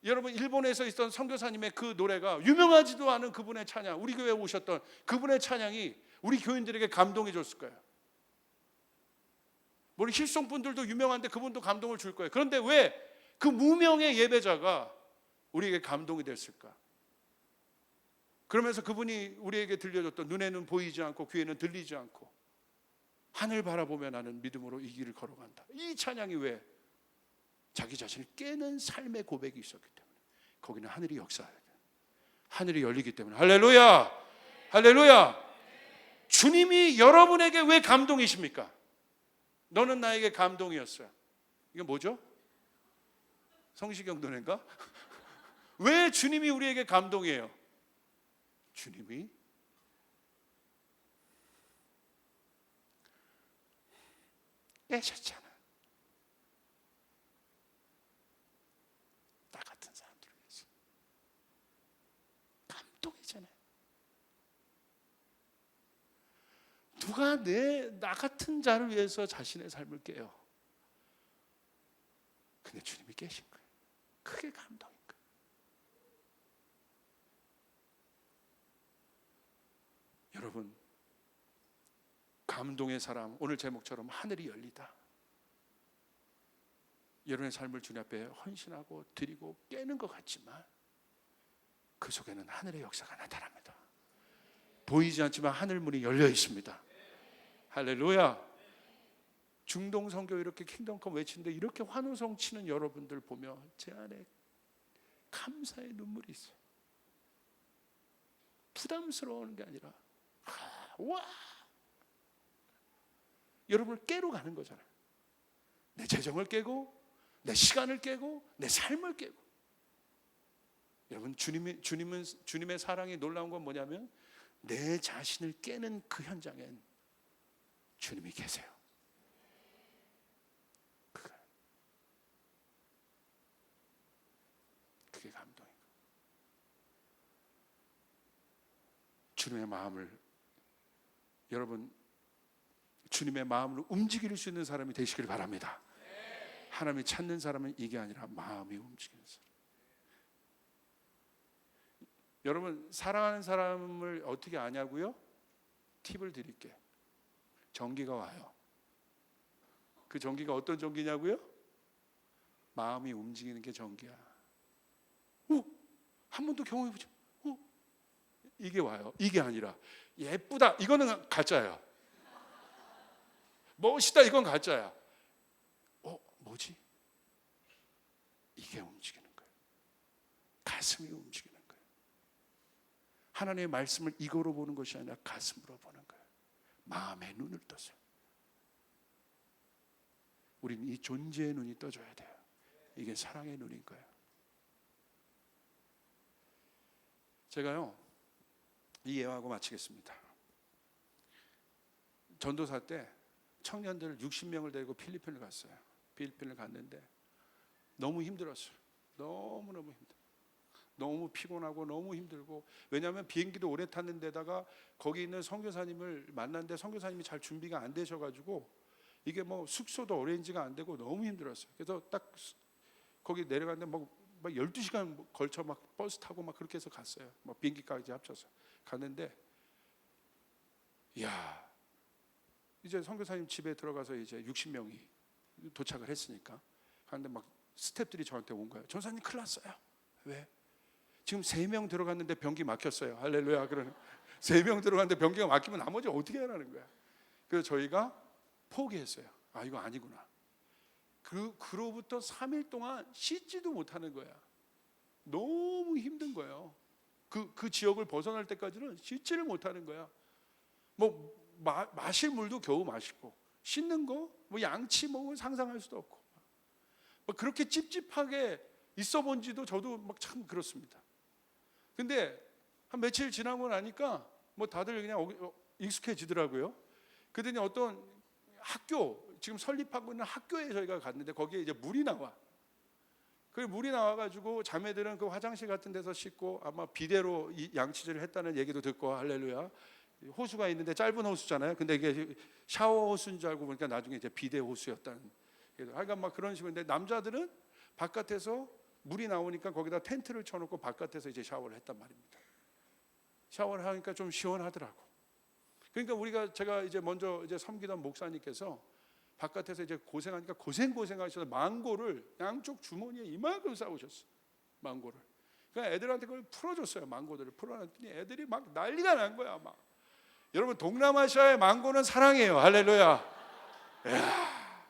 여러분 일본에서 있던 선교사님의 그 노래가 유명하지도 않은 그분의 찬양, 우리 교회에 오셨던 그분의 찬양이 우리 교인들에게 감동이 줬을까요? 우리 힐송 분들도 유명한데 그분도 감동을 줄 거예요. 그런데 왜 그 무명의 예배자가 우리에게 감동이 됐을까? 그러면서 그분이 우리에게 들려줬던 눈에는 보이지 않고 귀에는 들리지 않고 하늘 바라보며 나는 믿음으로 이 길을 걸어간다. 이 찬양이 왜? 자기 자신을 깨는 삶의 고백이 있었기 때문에. 거기는 하늘이 역사해야 돼요. 하늘이 열리기 때문에. 할렐루야! 할렐루야! 주님이 여러분에게 왜 감동이십니까? 너는 나에게 감동이었어요. 이게 뭐죠? 성시경 노래인가? 왜 주님이 우리에게 감동이에요? 주님이 깨셨잖아. 나 같은 사람들을 위해서. 감동이잖아요. 누가 나 같은 자를 위해서 자신의 삶을 깨요? 근데 주님이 깨신 거예요. 그게 감동인 거예요. 여러분, 감동의 사람, 오늘 제목처럼 하늘이 열리다. 여러분의 삶을 주님 앞에 헌신하고 드리고 깨는 것 같지만 그 속에는 하늘의 역사가 나타납니다. 보이지 않지만 하늘 문이 열려 있습니다. 할렐루야. 중동 선교 이렇게 킹덤컴 외치는데 이렇게 환호성 치는 여러분들 보며 제 안에 감사의 눈물이 있어요. 부담스러운 게 아니라 와, 여러분을 깨러 가는 거잖아요. 내 재정을 깨고 내 시간을 깨고 내 삶을 깨고. 여러분, 주님의 사랑이 놀라운 건 뭐냐면 내 자신을 깨는 그 현장엔 주님이 계세요. 그게 감동이에요. 주님의 마음을, 여러분, 주님의 마음을 움직일 수 있는 사람이 되시길 바랍니다. 하나님이 찾는 사람은 이게 아니라 마음이 움직이는 사람. 여러분, 사랑하는 사람을 어떻게 아냐고요? 팁을 드릴게요. 전기가 와요. 그 전기가 어떤 전기냐고요? 마음이 움직이는 게 전기야. 한 번도 경험해보죠. 이게 와요. 이게 아니라 예쁘다, 이거는 가짜야. 멋있다, 이건 가짜야. 뭐지? 이게 움직이는 거예요. 가슴이 움직이는 거예요. 하나님의 말씀을 이거로 보는 것이 아니라 가슴으로 보는 거예요. 마음의 눈을 떠서. 우리는 이 존재의 눈이 떠져야 돼요. 이게 사랑의 눈인 거예요. 제가요, 이 예화하고 마치겠습니다. 전도사 때 청년들 60명을 데리고 필리핀을 갔어요. 필리핀을 갔는데 너무 힘들었어요. 너무너무 힘들어요. 너무 피곤하고 너무 힘들고, 왜냐하면 비행기도 오래 탔는 데다가 거기 있는 선교사님을 만났는데 선교사님이 잘 준비가 안 되셔가지고 이게 뭐 숙소도 어레인지가 안 되고 너무 힘들었어요. 그래서 딱 거기 내려갔는데 막 12시간 걸쳐 막 버스 타고 막 그렇게 해서 갔어요. 뭐 비행기까지 합쳐서 갔는데, 이야, 이제 선교사님 집에 들어가서 이제 60명이 도착을 했으니까 갔는데 막 스태프들이 저한테 온 거예요. 전사님 큰일 났어요. 왜? 지금 3명 들어갔는데 변기 막혔어요. 할렐루야. 그러는 3명 들어갔는데 변기가 막히면 나머지 어떻게 하라는 거야. 그래서 저희가 포기했어요. 아, 이거 아니구나. 그로부터 3일 동안 씻지도 못하는 거야. 너무 힘든 거예요. 그 지역을 벗어날 때까지는 씻지를 못하는 거야. 뭐 마실 물도 겨우 마시고, 씻는 거 뭐 양치 뭐 상상할 수도 없고, 뭐 그렇게 찝찝하게 있어 본 지도 저도 막 참 그렇습니다. 근데 한 며칠 지나고 나니까 뭐 다들 그냥 익숙해지더라고요. 그랬더니 어떤 학교, 지금 설립하고 있는 학교에 저희가 갔는데 거기에 이제 물이 나와. 그 물이 나와가지고 자매들은 그 화장실 같은 데서 씻고 아마 비데로 양치질을 했다는 얘기도 듣고, 할렐루야. 호수가 있는데 짧은 호수잖아요. 근데 이게 샤워 호수인 줄 알고 보니까 나중에 이제 비데 호수였다는. 하여간 막 그런 식으로. 근데 남자들은 바깥에서 물이 나오니까 거기다 텐트를 쳐놓고 바깥에서 이제 샤워를 했단 말입니다. 샤워를 하니까 좀 시원하더라고. 그러니까 제가 이제 먼저 이제 섬기던 목사님께서 바깥에서 이제 고생하니까 고생하셔서 망고를 양쪽 주머니에 이만큼 싸우셨어. 망고를. 그러니까 애들한테 그걸 풀어줬어요. 망고들을 풀어놨더니 애들이 막 난리가 난 거야. 막. 여러분, 동남아시아의 망고는 사랑이에요. 할렐루야. 이야,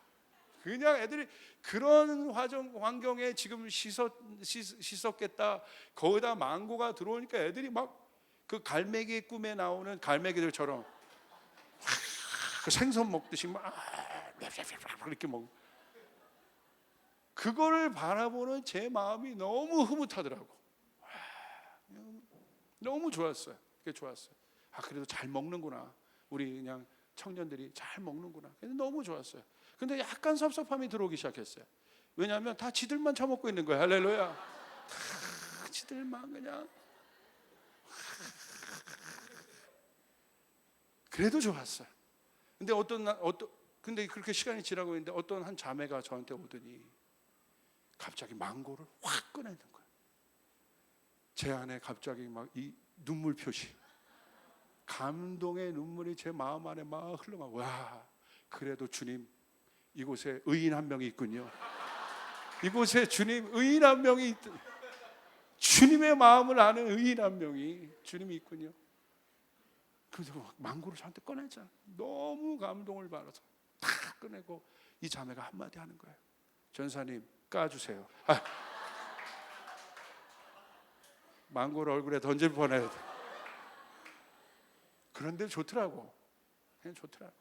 그냥 애들이 그런 환경에 지금 씻었겠다. 거기다 망고가 들어오니까 애들이 막 그 갈매기 꿈에 나오는 갈매기들처럼 그 생선 먹듯이 막 이렇게 먹. 그거를 바라보는 제 마음이 너무 흐뭇하더라고. 와, 너무 좋았어요. 그게 좋았어요. 아, 그래도 잘 먹는구나. 우리 그냥 청년들이 잘 먹는구나. 그래서 너무 좋았어요. 근데 약간 섭섭함이 들어오기 시작했어요. 왜냐하면 다 지들만 처먹고 있는 거예요. 할렐루야. 다 지들만 그냥. 그래도 좋았어요. 근데 근데 그렇게 시간이 지나고 있는데 어떤 한 자매가 저한테 오더니 갑자기 망고를 확 꺼내는 거예요. 제 안에 갑자기 막 이 눈물 표시, 감동의 눈물이 제 마음 안에 막 흘러가고, 와, 그래도 주님 이곳에 의인 한 명이 있군요. 이곳에 주님 의인 한 명이 주님의 마음을 아는 의인 한 명이 주님이 있군요. 그래서 망고를 저한테 꺼내자. 너무 감동을 받아서 다 꺼내고 이 자매가 한마디 하는 거예요. 전사님 까주세요. 망고를 얼굴에 던질 뻔해요. 그런데 좋더라고. 그냥 좋더라고.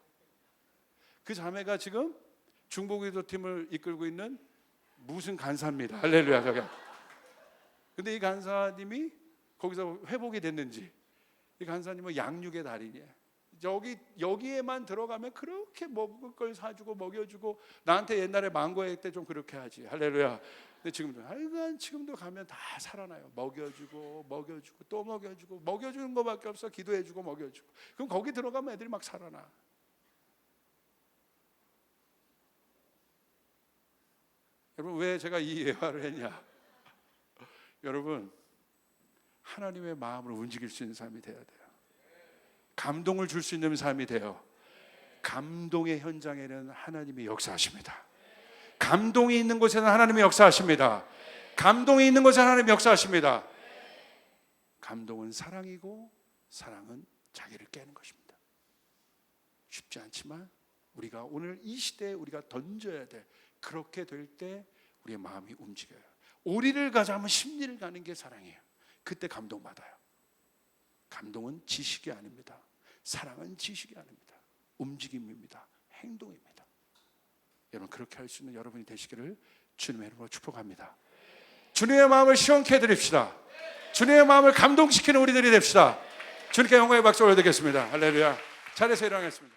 그 자매가 지금 중보기도팀을 이끌고 있는 무슨 간사입니다. 할렐루야. 근데 이 간사님이 거기서 회복이 됐는지, 이 간사님은 양육의 달인이에요. 여기에만 들어가면 그렇게 먹을 걸 사주고 먹여주고, 나한테 옛날에 망고회 때 좀 그렇게 하지. 할렐루야. 근데 지금도 가면 다 살아나요. 먹여주고 또 먹여주고, 먹여주는 것밖에 없어. 기도해주고 먹여주고. 그럼 거기 들어가면 애들이 막 살아나. 여러분, 왜 제가 이 예화를 했냐? 여러분, 하나님의 마음을 움직일 수 있는 사람이 되어야 돼요. 감동을 줄 수 있는 삶이 돼요. 감동의 현장에는 하나님이 역사하십니다. 감동이 있는 곳에는 하나님이 역사하십니다. 감동이 있는 곳에는 하나님이 역사하십니다. 감동은 사랑이고, 사랑은 자기를 깨는 것입니다. 쉽지 않지만 우리가 오늘 이 시대에 우리가 던져야 돼. 그렇게 될 때 우리의 마음이 움직여요. 오리를 가자면 심리를 가는 게 사랑이에요. 그때 감동받아요. 감동은 지식이 아닙니다. 사랑은 지식이 아닙니다. 움직임입니다. 행동입니다. 여러분, 그렇게 할 수 있는 여러분이 되시기를 주님의 이름으로 축복합니다. 주님의 마음을 시원케 해드립시다. 주님의 마음을 감동시키는 우리들이 됩시다. 주님께 영광의 박수 올려드리겠습니다. 할렐루야. 자리에서 일어나겠습니다.